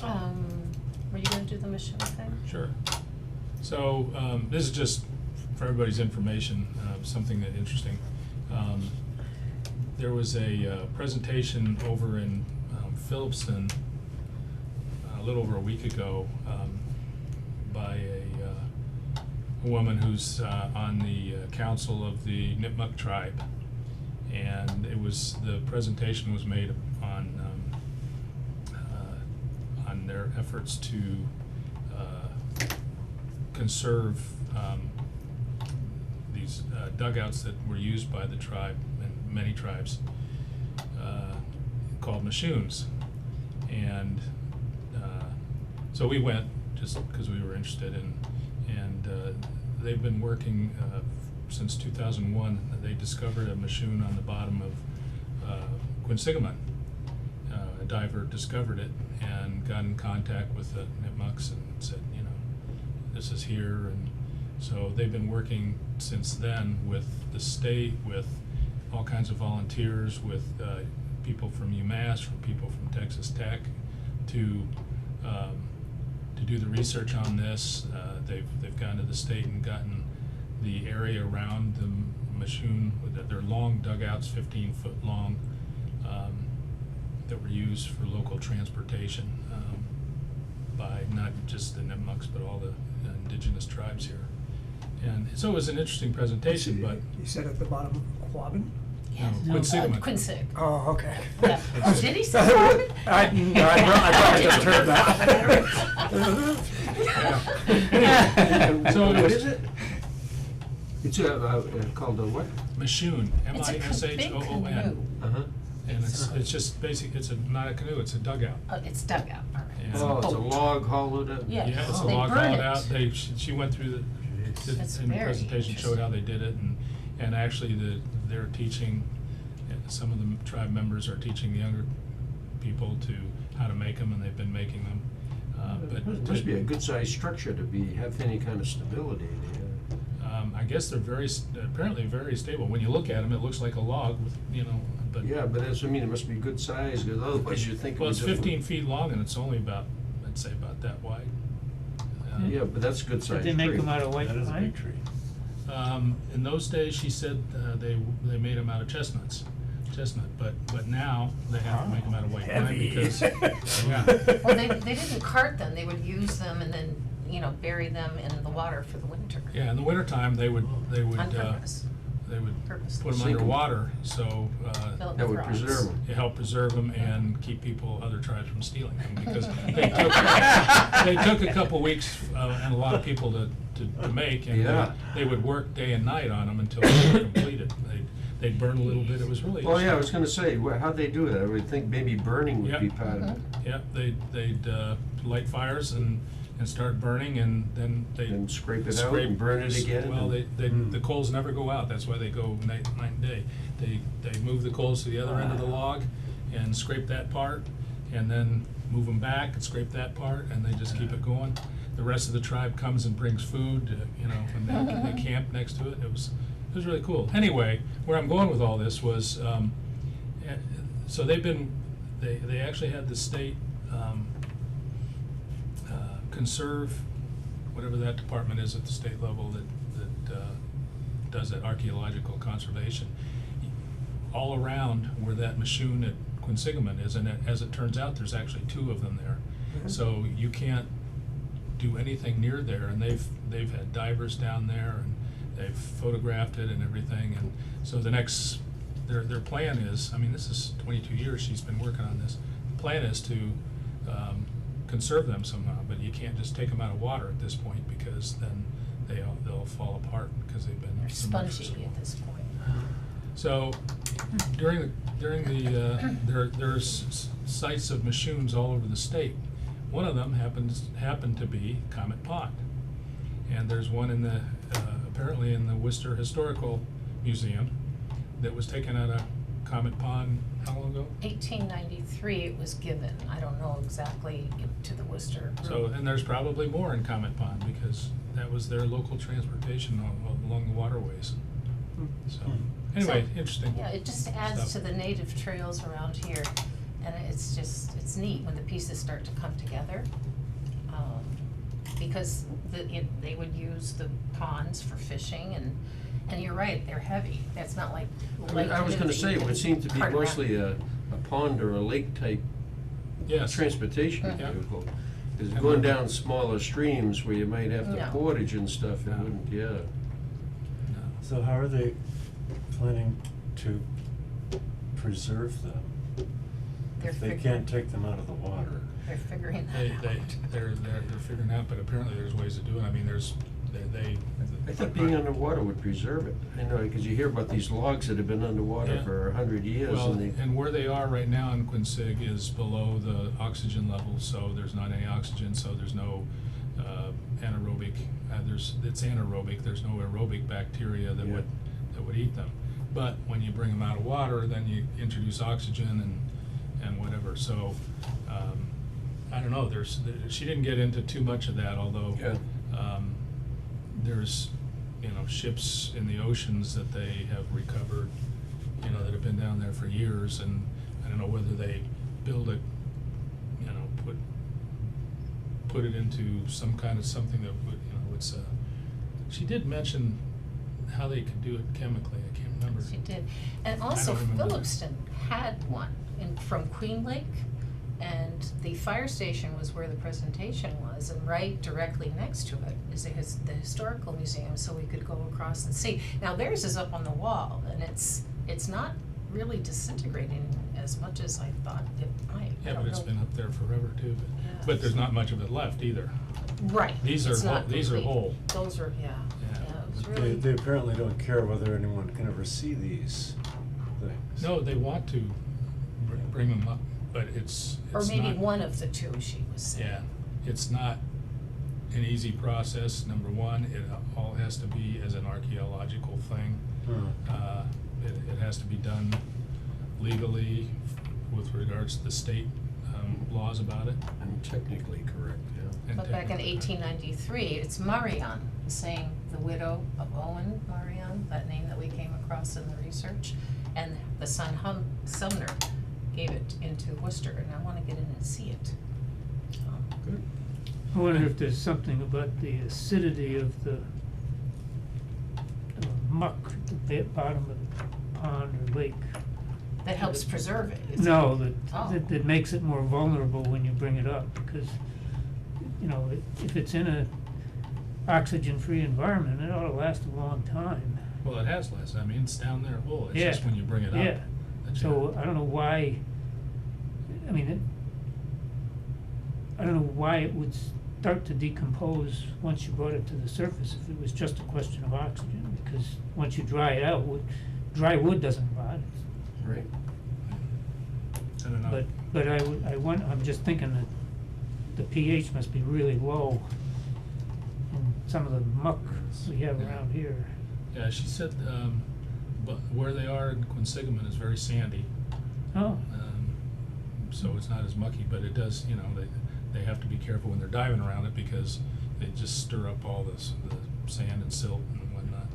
[SPEAKER 2] Were you gonna do the mission thing?
[SPEAKER 3] Sure. So, this is just for everybody's information, something that interesting. There was a presentation over in Phillipston a little over a week ago by a woman who's on the council of the Nipmuc tribe. And the presentation was made on their efforts to conserve these dugouts that were used by the tribe and many tribes called Mishuns. And so we went just because we were interested and they've been working since 2001. They discovered a Michoon on the bottom of Quinsigamon. A diver discovered it and got in contact with the Nipmucs and said, you know, this is here, and So they've been working since then with the state, with all kinds of volunteers, with people from UMass, from people from Texas Tech, to do the research on this. They've gone to the state and gotten the area around the Machoon, they're long dugouts, 15-foot long, that were used for local transportation by not just the Nipmucks, but all the indigenous tribes here. And so it was an interesting presentation, but
[SPEAKER 4] You said at the bottom of Quabbin?
[SPEAKER 2] Yes.
[SPEAKER 3] No, Quinsigamond.
[SPEAKER 2] Quinsigamond.
[SPEAKER 4] Oh, okay.
[SPEAKER 2] Yeah. Did he say Quabbin?
[SPEAKER 4] I probably just heard that.
[SPEAKER 3] So it
[SPEAKER 1] What
[SPEAKER 3] was-
[SPEAKER 1] is it? It's called a what?
[SPEAKER 3] Machoon,
[SPEAKER 2] It's a big
[SPEAKER 3] M-I-S-H-O-O-N.
[SPEAKER 2] canoe.
[SPEAKER 1] Uh-huh.
[SPEAKER 3] And it's just basic, not a canoe, it's a dugout.
[SPEAKER 2] Oh, it's dugout, all right.
[SPEAKER 3] Yeah.
[SPEAKER 2] It's a
[SPEAKER 1] Oh, it's a
[SPEAKER 2] boat.
[SPEAKER 1] log hollowed up?
[SPEAKER 2] Yeah.
[SPEAKER 3] Yeah, it's a
[SPEAKER 2] They
[SPEAKER 3] log
[SPEAKER 2] burn
[SPEAKER 3] hauled
[SPEAKER 2] it.
[SPEAKER 3] out, she went through
[SPEAKER 2] That's
[SPEAKER 3] in the
[SPEAKER 2] very
[SPEAKER 3] presentation, showed how they did it, and actually they're teaching, some of the tribe members are teaching the younger people how to make them, and they've been making them. But
[SPEAKER 1] It must be a good-sized structure to have any kind of stability there.
[SPEAKER 3] I guess they're apparently very stable. When you look at them, it looks like a log with, but.
[SPEAKER 1] Yeah, but it must be good size, because otherwise you'd think. it
[SPEAKER 3] Well,
[SPEAKER 1] was
[SPEAKER 3] it's
[SPEAKER 1] just-
[SPEAKER 3] 15 feet long and it's only about, I'd say about that wide.
[SPEAKER 1] Yeah, but that's a good size
[SPEAKER 5] Did they make
[SPEAKER 1] tree.
[SPEAKER 5] them out of white
[SPEAKER 6] That is a
[SPEAKER 5] pine?
[SPEAKER 6] big tree.
[SPEAKER 3] In those days, she said, they made them out of chestnut, but now they have to make them out of white pine
[SPEAKER 4] Heavy.
[SPEAKER 3] because, yeah.
[SPEAKER 2] Well, they didn't cart them, they would use them and then, bury them in the water for the winter.
[SPEAKER 3] Yeah, in the wintertime, they would,
[SPEAKER 2] On purpose,
[SPEAKER 3] they would
[SPEAKER 2] purposely.
[SPEAKER 3] put them
[SPEAKER 1] Sink 'em.
[SPEAKER 3] underwater, so,
[SPEAKER 2] Fill it
[SPEAKER 1] That
[SPEAKER 2] with
[SPEAKER 1] would
[SPEAKER 2] rocks.
[SPEAKER 1] preserve them.
[SPEAKER 3] it helped preserve them and keep other tribes from stealing them, because they took a couple weeks, and a lot of people to make, and
[SPEAKER 1] Yeah.
[SPEAKER 3] they would work day and night on them until they were completed. They'd burn a little bit, it was really.
[SPEAKER 1] Oh, yeah, I was gonna say, how'd they do that? I would think maybe burning would
[SPEAKER 3] Yep.
[SPEAKER 1] be part of it.
[SPEAKER 3] Yeah, they'd light fires and start burning, and then they'd.
[SPEAKER 1] And scrape it out and burn it again.
[SPEAKER 3] Well,
[SPEAKER 1] and-
[SPEAKER 3] the coals never go out, that's why they go night and day. They move the coals to the other end of the log and scrape that part, and then move them back and scrape that part, and they just keep it going. The rest of the tribe comes and brings food, and they camp next to it. It was really cool. Anyway, where I'm going with all this was, so they actually had the state, conserve, whatever that department is at the state level that does that archaeological conservation, all around where that Machoon at Quinsigamond is, and as it turns out, there's actually 2 of them there. So you can't do anything near there, and they've had divers down there, and they've photographed it and everything, and so their plan is, this is 22 years she's been working on this. The plan is to conserve them somehow, but you can't just take them out of water at this point, because then they'll fall apart because they've been
[SPEAKER 2] They're
[SPEAKER 3] submerged for so
[SPEAKER 2] spongy
[SPEAKER 3] long.
[SPEAKER 2] at this point.
[SPEAKER 3] So during the there's sites of Machoons all over the state. One of them happened to be Comet Pond, and there's one in the apparently in the Worcester Historical Museum that was taken out of Comet Pond how long ago?
[SPEAKER 2] 1893 it was given, I don't know exactly, to the Worcester group.
[SPEAKER 3] So, and there's probably more in Comet Pond, because that was their local transportation along the waterways. So, anyway,
[SPEAKER 2] So,
[SPEAKER 3] interesting.
[SPEAKER 2] Yeah, it just adds
[SPEAKER 3] stuff.
[SPEAKER 2] to the native trails around here, and it's neat when the pieces start to come together. Because they would use the ponds for fishing, and you're right, they're heavy, that's not like.
[SPEAKER 1] I was gonna say, it would seem to be
[SPEAKER 2] cart around.
[SPEAKER 1] mostly a pond or a lake type
[SPEAKER 3] Yes.
[SPEAKER 1] transportation
[SPEAKER 2] Mhm.
[SPEAKER 1] vehicle. Because going down smaller streams where you might have to
[SPEAKER 2] No.
[SPEAKER 1] portage and stuff, it
[SPEAKER 3] No.
[SPEAKER 1] wouldn't, yeah.
[SPEAKER 6] So how are they planning to preserve them?
[SPEAKER 2] They're
[SPEAKER 6] If they
[SPEAKER 2] figuring-
[SPEAKER 6] can't take them out of the water?
[SPEAKER 2] They're figuring that
[SPEAKER 3] They're
[SPEAKER 2] out.
[SPEAKER 3] figuring out, but apparently there's ways to do it.
[SPEAKER 1] I thought being underwater would preserve it. I know, because you hear about these logs that have been underwater
[SPEAKER 3] Yeah.
[SPEAKER 1] for 100 years,
[SPEAKER 3] Well,
[SPEAKER 1] and they.
[SPEAKER 3] and where they are right now in Quinsig is below the oxygen level, so there's not any oxygen, so there's no anaerobic, it's anaerobic, there's no aerobic bacteria that
[SPEAKER 1] Yeah.
[SPEAKER 3] would eat them. But when you bring them out of water, then you introduce oxygen and whatever, so, I don't know, she didn't get into too much of that, although,
[SPEAKER 1] Yeah.
[SPEAKER 3] there's, ships in the oceans that they have recovered, that have been down there for years, and I don't know whether they build it, put it into some kind of something that would, it's she did mention how they could do it chemically, I can't remember.
[SPEAKER 2] She did. And also
[SPEAKER 3] don't remember.
[SPEAKER 2] Phillipston had one from Queen Lake, and the fire station was where the presentation was, and right directly next to it is the historical museum, so we could go across and see. Now theirs is up on the wall, and it's not really disintegrating as much as I thought it might. I
[SPEAKER 3] Yeah,
[SPEAKER 2] don't
[SPEAKER 3] but it's
[SPEAKER 2] know.
[SPEAKER 3] been up there forever too,
[SPEAKER 2] Yeah.
[SPEAKER 3] but there's not much of it left either.
[SPEAKER 2] Right.
[SPEAKER 3] These are
[SPEAKER 2] It's
[SPEAKER 3] whole-
[SPEAKER 2] not
[SPEAKER 3] these are
[SPEAKER 2] complete.
[SPEAKER 3] whole.
[SPEAKER 2] Those are, yeah,
[SPEAKER 3] Yeah.
[SPEAKER 2] it was
[SPEAKER 6] They,
[SPEAKER 2] really.
[SPEAKER 6] they apparently don't care whether anyone can ever see these things.
[SPEAKER 3] No, they want to bring them up, but it's
[SPEAKER 2] Or maybe
[SPEAKER 3] not-
[SPEAKER 2] one of the two, she was saying.
[SPEAKER 3] Yeah, it's not an easy process, number one, it all has to be as an archaeological thing. It has to be done legally with regards to the state, laws about it.
[SPEAKER 1] I'm technically correct, yeah.
[SPEAKER 3] and
[SPEAKER 2] But back in
[SPEAKER 3] technically.
[SPEAKER 2] 1893, it's Marion, saying the widow of Owen Marion, that name that we came across in the research, and the son Sumner gave it into Worcester, and I wanna get in and see it.
[SPEAKER 1] Good.
[SPEAKER 5] I wonder if there's something about the acidity of the muck at the bottom of the pond or lake.
[SPEAKER 2] That helps preserve it. It's-
[SPEAKER 5] No,
[SPEAKER 2] Oh.
[SPEAKER 5] that makes it more vulnerable when you bring it up, because, if it's in a oxygen-free environment, it ought to last a long time.
[SPEAKER 3] Well, it has less, I mean, it's down there whole, it's
[SPEAKER 5] Yeah.
[SPEAKER 3] just when you bring it up.
[SPEAKER 5] Yeah,
[SPEAKER 3] that you-
[SPEAKER 5] so I don't know why, I don't know why it would start to decompose once you brought it to the surface if it was just a question of oxygen, because once you dry it out, dry wood doesn't rot.
[SPEAKER 1] Right.
[SPEAKER 3] I don't know.
[SPEAKER 5] But I'm just thinking that the pH must be really low in some of the muck we have around here.
[SPEAKER 3] Yeah, she said, but where they are in Quinsigamon is very sandy.
[SPEAKER 5] Oh,
[SPEAKER 3] So it's not as mucky, but it does, they have to be careful when they're diving around it because they just stir up all the sand and silt and whatnot.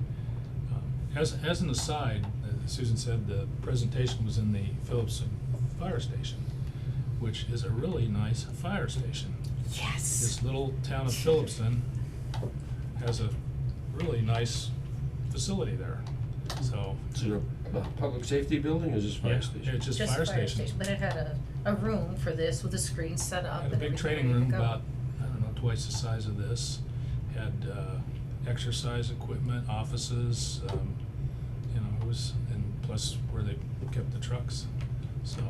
[SPEAKER 3] As an aside, Susan said the presentation was in the Phillipston Fire Station, which is a really nice fire station.
[SPEAKER 2] Yes.
[SPEAKER 3] This little town of Phillipston has a really nice facility there, so.
[SPEAKER 1] Is it a public safety building or is this
[SPEAKER 3] Yeah,
[SPEAKER 1] fire station?
[SPEAKER 3] it's just fire station.
[SPEAKER 2] But it had a room for this with a screen set up
[SPEAKER 3] Had
[SPEAKER 2] and
[SPEAKER 3] a big
[SPEAKER 2] everything
[SPEAKER 3] training
[SPEAKER 2] ready to
[SPEAKER 3] room
[SPEAKER 2] go.
[SPEAKER 3] about, I don't know, twice the size of this. Had exercise equipment, offices, it was, and plus where they kept the trucks. So,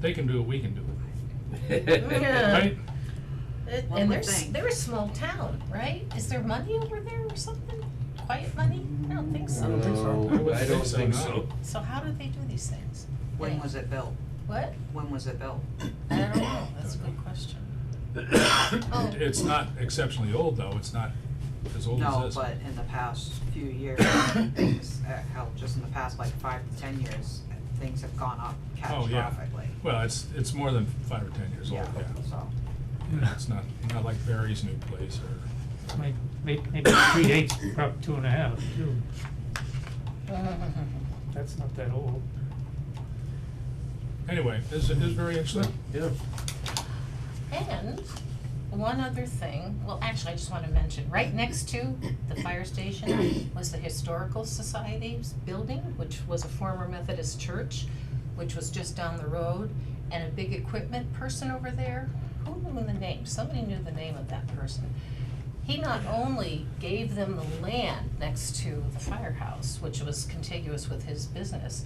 [SPEAKER 3] they can do it, we can do it,
[SPEAKER 2] Yeah.
[SPEAKER 3] right?
[SPEAKER 7] One
[SPEAKER 2] And
[SPEAKER 7] would think.
[SPEAKER 2] they're a small town, right? Is there money over there or something? Quiet money? I don't think so.
[SPEAKER 4] I don't think so.
[SPEAKER 1] No,
[SPEAKER 3] wouldn't
[SPEAKER 1] I don't think
[SPEAKER 3] no.
[SPEAKER 1] so.
[SPEAKER 2] So how do they do these things?
[SPEAKER 7] When
[SPEAKER 2] Yeah.
[SPEAKER 7] was it built?
[SPEAKER 2] What?
[SPEAKER 7] When was it built?
[SPEAKER 2] I don't know, that's a good question. Oh.
[SPEAKER 3] It's not exceptionally old though, it's not as old as
[SPEAKER 7] No,
[SPEAKER 3] this.
[SPEAKER 7] but in the past few years, hell, just in the past like 5 to 10 years, things have gone up
[SPEAKER 3] Oh, yeah.
[SPEAKER 7] catastrophically.
[SPEAKER 3] Well, it's more than 5 or 10 years old, yeah.
[SPEAKER 7] So,
[SPEAKER 3] Yeah, it's not like Barry's new place or.
[SPEAKER 5] maybe it predates Prop 2.5 too. That's not that old.
[SPEAKER 3] Anyway, it was very interesting.
[SPEAKER 1] Yeah.
[SPEAKER 2] And one other thing, well, actually, I just want to mention, right next to the fire station was the Historical Society's building, which was a former Methodist church, which was just down the road, and a big equipment person over there. Who knew the name? Somebody knew the name of that person. He not only gave them the land next to the firehouse, which was contiguous with his business,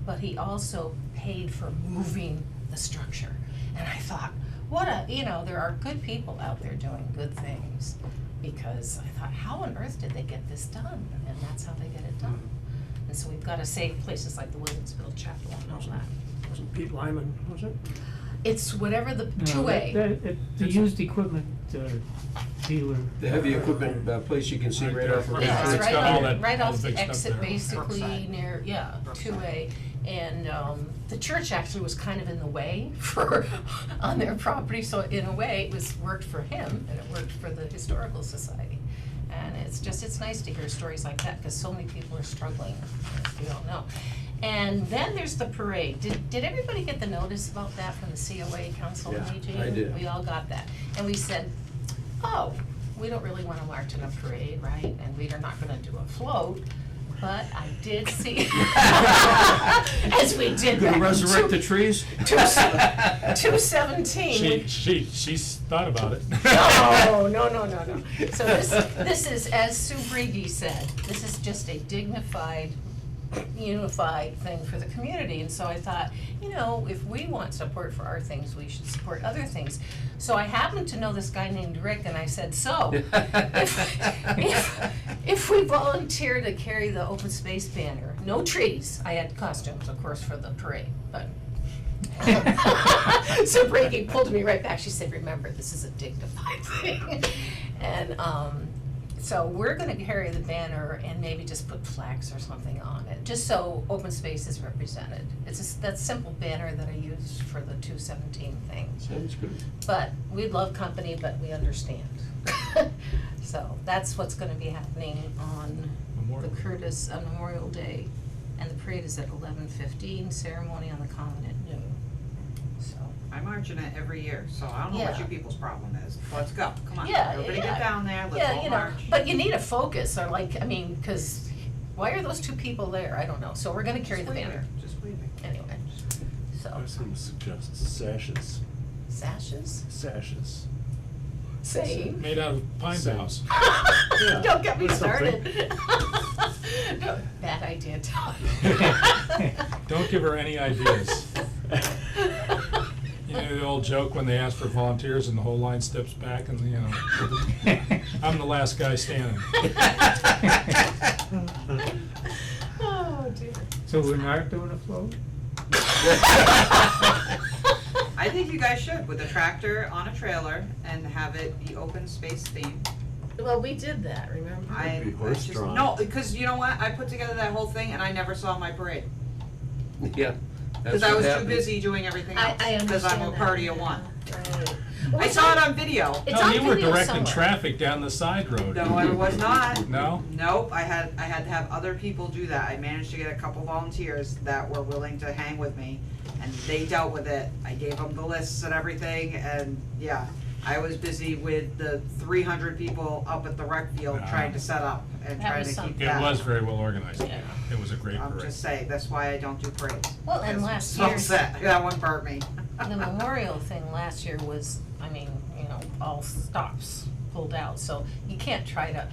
[SPEAKER 2] but he also paid for moving the structure. And I thought, there are good people out there doing good things, because I thought, how on earth did they get this done? And that's how they get it done. And so we've gotta save places like the Williamsville Chapel and all that.
[SPEAKER 4] Wasn't Pete Lyman, was it?
[SPEAKER 2] It's whatever the
[SPEAKER 5] No,
[SPEAKER 2] 2A.
[SPEAKER 5] The used equipment dealer.
[SPEAKER 1] The heavy equipment place you can see right off of.
[SPEAKER 2] Yeah,
[SPEAKER 3] It's
[SPEAKER 2] it's right
[SPEAKER 3] got all
[SPEAKER 2] on,
[SPEAKER 3] that-
[SPEAKER 2] right
[SPEAKER 3] all
[SPEAKER 2] off
[SPEAKER 3] the
[SPEAKER 2] the
[SPEAKER 3] big stuff
[SPEAKER 2] exit,
[SPEAKER 3] there.
[SPEAKER 2] basically,
[SPEAKER 7] Brookside.
[SPEAKER 2] near,
[SPEAKER 7] Brookside.
[SPEAKER 2] 2A. And, the church actually was kind of in the way on their property, so in a way, worked for him, and it worked for the Historical Society. And it's nice to hear stories like that, cause so many people are struggling, as we all know. And then there's the parade. Did everybody get the notice about that from the COA council
[SPEAKER 1] Yeah,
[SPEAKER 2] meeting?
[SPEAKER 1] I did.
[SPEAKER 2] We all got that. And we said, oh, we don't really wanna march in a parade, right? And we are not gonna do a float, but I did see, as we did back
[SPEAKER 1] Gonna
[SPEAKER 2] in
[SPEAKER 1] resurrect the trees?
[SPEAKER 2] 217.
[SPEAKER 3] She's thought about it.
[SPEAKER 2] No. So this is, as Sue Brigi said, this is just a dignified, unified thing for the community. And so I thought, if we want support for our things, we should support other things. So I happened to know this guy named Rick, and I said, so, if we volunteer to carry the open space banner, no trees, I had costumes, of course, for the parade, but so Brady pulled me right back. She said, remember, this is a dignified thing. And so we're gonna carry the banner and maybe just put flags or something on it, just so open space is represented. It's that simple banner that I used for the 217 thing.
[SPEAKER 1] Sounds good.
[SPEAKER 2] But we love company, but we understand. So that's what's gonna be happening on
[SPEAKER 3] Memorial.
[SPEAKER 2] the Curtis, on Memorial Day. And the parade is at 11:15, ceremony on the common at noon. So,
[SPEAKER 7] I march in it every year, so I don't know what
[SPEAKER 2] Yeah.
[SPEAKER 7] you people's problem is. Let's go, come on,
[SPEAKER 2] Yeah,
[SPEAKER 7] everybody
[SPEAKER 2] yeah.
[SPEAKER 7] get down there, let's
[SPEAKER 2] yeah,
[SPEAKER 7] all march.
[SPEAKER 2] but you need a focus, or cause why are those two people there? I don't know. So we're gonna carry
[SPEAKER 7] Just
[SPEAKER 2] the
[SPEAKER 7] waving,
[SPEAKER 2] banner
[SPEAKER 7] just waving.
[SPEAKER 2] anyway. So,
[SPEAKER 6] I was gonna suggest sashes.
[SPEAKER 2] sashes, same.
[SPEAKER 3] Made out of pine
[SPEAKER 6] Same.
[SPEAKER 3] boughs.
[SPEAKER 6] Yeah,
[SPEAKER 2] Don't get me
[SPEAKER 6] or something.
[SPEAKER 2] started. Bad idea, Todd.
[SPEAKER 3] Don't give her any ideas. You know the old joke when they ask for volunteers and the whole line steps back and, I'm the last guy standing.
[SPEAKER 2] Oh, dear.
[SPEAKER 5] So we're not doing a float?
[SPEAKER 7] I think you guys should, with a tractor on a trailer and have it be open space themed.
[SPEAKER 2] Well, we did that, remember?
[SPEAKER 7] I
[SPEAKER 6] be horse
[SPEAKER 7] just,
[SPEAKER 6] drawn.
[SPEAKER 7] no, because you know what, I put together that whole thing and I never saw my parade.
[SPEAKER 1] Yeah.
[SPEAKER 7] Cause I was too busy doing everything else,
[SPEAKER 2] I
[SPEAKER 7] cause I'm a
[SPEAKER 2] understand
[SPEAKER 7] party
[SPEAKER 2] that,
[SPEAKER 7] of one.
[SPEAKER 2] yeah, right. Well,
[SPEAKER 7] I
[SPEAKER 2] it's
[SPEAKER 7] saw
[SPEAKER 2] on-
[SPEAKER 7] it on video.
[SPEAKER 2] It's
[SPEAKER 3] No,
[SPEAKER 2] on
[SPEAKER 3] you were
[SPEAKER 2] video
[SPEAKER 3] directing
[SPEAKER 2] somewhere.
[SPEAKER 3] traffic down the side road.
[SPEAKER 7] No, I was not.
[SPEAKER 3] No?
[SPEAKER 7] Nope, I had to have other people do that. I managed to get a couple volunteers that were willing to hang with me, and they dealt with it. I gave them the lists and everything, and yeah, I was busy with the 300 people up at the rec field
[SPEAKER 3] Ah.
[SPEAKER 7] trying to set up and
[SPEAKER 2] That
[SPEAKER 7] trying
[SPEAKER 2] was
[SPEAKER 7] to keep
[SPEAKER 2] something.
[SPEAKER 7] that.
[SPEAKER 3] It was very well organized.
[SPEAKER 2] Yeah.
[SPEAKER 3] It was a great
[SPEAKER 7] I'm
[SPEAKER 3] parade.
[SPEAKER 7] just saying, that's why I don't do parades.
[SPEAKER 2] Well, and
[SPEAKER 7] Because
[SPEAKER 2] last
[SPEAKER 7] so
[SPEAKER 2] year's-
[SPEAKER 7] upset. That one burnt me.
[SPEAKER 2] The memorial thing last year was, all stops pulled out, so you can't try to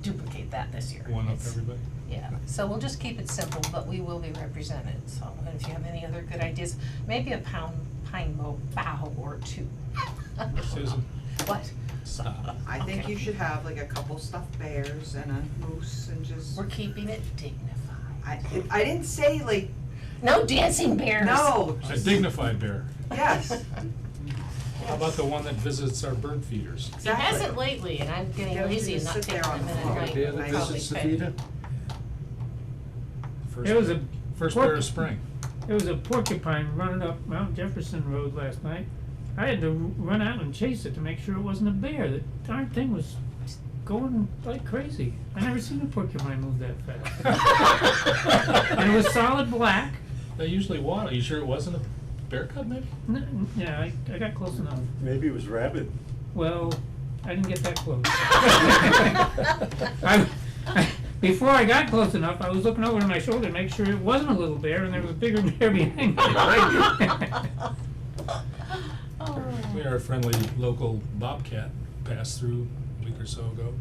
[SPEAKER 2] duplicate that this year.
[SPEAKER 3] One up
[SPEAKER 2] It's-
[SPEAKER 3] everybody.
[SPEAKER 2] Yeah, so we'll just keep it simple, but we will be represented, so, and if you have any other good ideas, maybe a pine bough or two.
[SPEAKER 3] Susan?
[SPEAKER 2] What?
[SPEAKER 3] Stop.
[SPEAKER 7] I think
[SPEAKER 2] Okay.
[SPEAKER 7] you should have like a couple stuffed bears and a moose and just.
[SPEAKER 2] We're keeping it dignified.
[SPEAKER 7] I didn't say like,
[SPEAKER 2] No dancing bears.
[SPEAKER 7] no,
[SPEAKER 3] A dignified bear.
[SPEAKER 7] yes.
[SPEAKER 3] How about the one that visits our bird feeders?
[SPEAKER 2] He
[SPEAKER 7] Exactly.
[SPEAKER 2] hasn't lately, and I'm getting
[SPEAKER 7] Yeah, we
[SPEAKER 2] lazy and
[SPEAKER 7] just
[SPEAKER 2] not
[SPEAKER 7] sit
[SPEAKER 2] taking
[SPEAKER 7] there on
[SPEAKER 2] them
[SPEAKER 7] the
[SPEAKER 2] in at
[SPEAKER 7] floor.
[SPEAKER 2] night.
[SPEAKER 1] Bear that
[SPEAKER 2] Probably
[SPEAKER 1] visits the
[SPEAKER 2] pay.
[SPEAKER 1] feeder?
[SPEAKER 3] First-
[SPEAKER 5] There was a
[SPEAKER 3] First
[SPEAKER 5] porc-
[SPEAKER 3] bear of spring.
[SPEAKER 5] There was a porcupine running up Mount Jefferson Road last night. I had to run out and chase it to make sure it wasn't a bear. The darn thing was going like crazy. I never seen a porcupine move that fast. And it was solid black.
[SPEAKER 3] They usually waddle. You sure it wasn't a bear cub maybe?
[SPEAKER 5] Yeah, I got close enough.
[SPEAKER 6] Maybe it was rabid.
[SPEAKER 5] Well, I didn't get that close. Before I got close enough, I was looking over to my shoulder to make sure it wasn't a little bear and there was a bigger bear behind me.
[SPEAKER 2] Oh.
[SPEAKER 3] We had our friendly local bobcat passed through a week or so ago.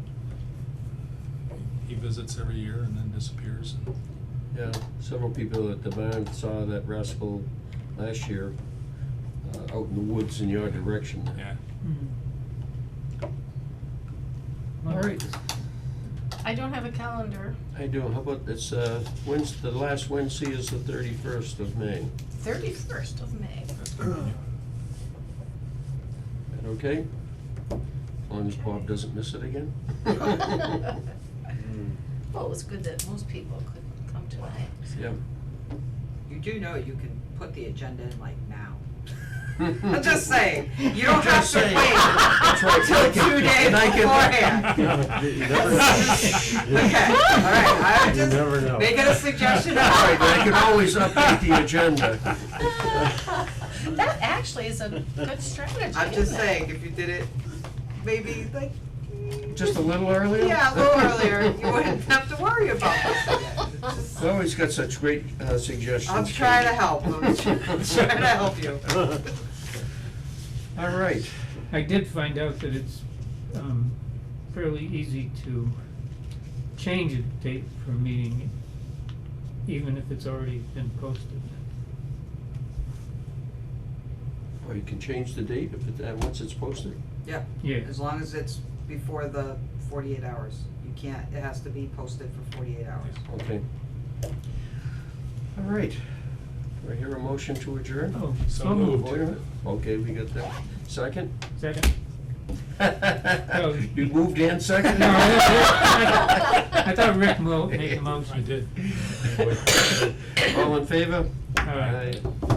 [SPEAKER 3] He visits every year and then disappears.
[SPEAKER 1] Yeah, several people at the barn saw that rascal last year, out in the woods in your direction.
[SPEAKER 3] Yeah.
[SPEAKER 5] All right.
[SPEAKER 2] I don't have a calendar.
[SPEAKER 1] I do, how about, it's, the last Wednesday is the 31st of May.
[SPEAKER 2] 31st of May.
[SPEAKER 3] That's good.
[SPEAKER 1] That okay? As long as Bob doesn't miss it again?
[SPEAKER 2] Well, it was good that most people could come tonight.
[SPEAKER 1] Yeah.
[SPEAKER 7] You do know you can put the agenda in like now. I'm just saying, you don't have
[SPEAKER 1] Just
[SPEAKER 7] to
[SPEAKER 1] saying.
[SPEAKER 7] wait
[SPEAKER 1] That's right.
[SPEAKER 7] till 2 days
[SPEAKER 1] And I
[SPEAKER 7] beforehand.
[SPEAKER 6] You never know.
[SPEAKER 7] Okay, all right, I'm
[SPEAKER 6] You
[SPEAKER 7] just
[SPEAKER 6] never know.
[SPEAKER 7] making a suggestion.
[SPEAKER 1] All right, but I can always update the agenda.
[SPEAKER 2] That actually is a good strategy,
[SPEAKER 7] I'm just
[SPEAKER 2] isn't it?
[SPEAKER 7] saying, if you did it maybe like,
[SPEAKER 1] Just a little earlier?
[SPEAKER 7] yeah, a little earlier, you wouldn't have to worry about this again. It's just-
[SPEAKER 1] Well, he's got such great suggestions.
[SPEAKER 7] I'm trying to help, I'm trying to help you.
[SPEAKER 1] All right.
[SPEAKER 5] I did find out that it's fairly easy to change a date for a meeting, even if it's already been posted.
[SPEAKER 1] Or you can change the date if once it's posted.
[SPEAKER 7] Yeah,
[SPEAKER 5] Yeah.
[SPEAKER 7] as long as it's before the 48 hours. You can't, it has to be posted for 48 hours.
[SPEAKER 1] Okay. All right. Do I hear a motion to adjourn?
[SPEAKER 5] Oh,
[SPEAKER 3] So
[SPEAKER 5] so
[SPEAKER 3] moved.
[SPEAKER 1] Wait a minute. Okay, we got that. Second?
[SPEAKER 5] Second?
[SPEAKER 1] You moved and seconded?
[SPEAKER 5] No, I thought Rick made the motion.
[SPEAKER 3] I did.
[SPEAKER 1] All in favor?
[SPEAKER 5] All right.
[SPEAKER 1] Aye.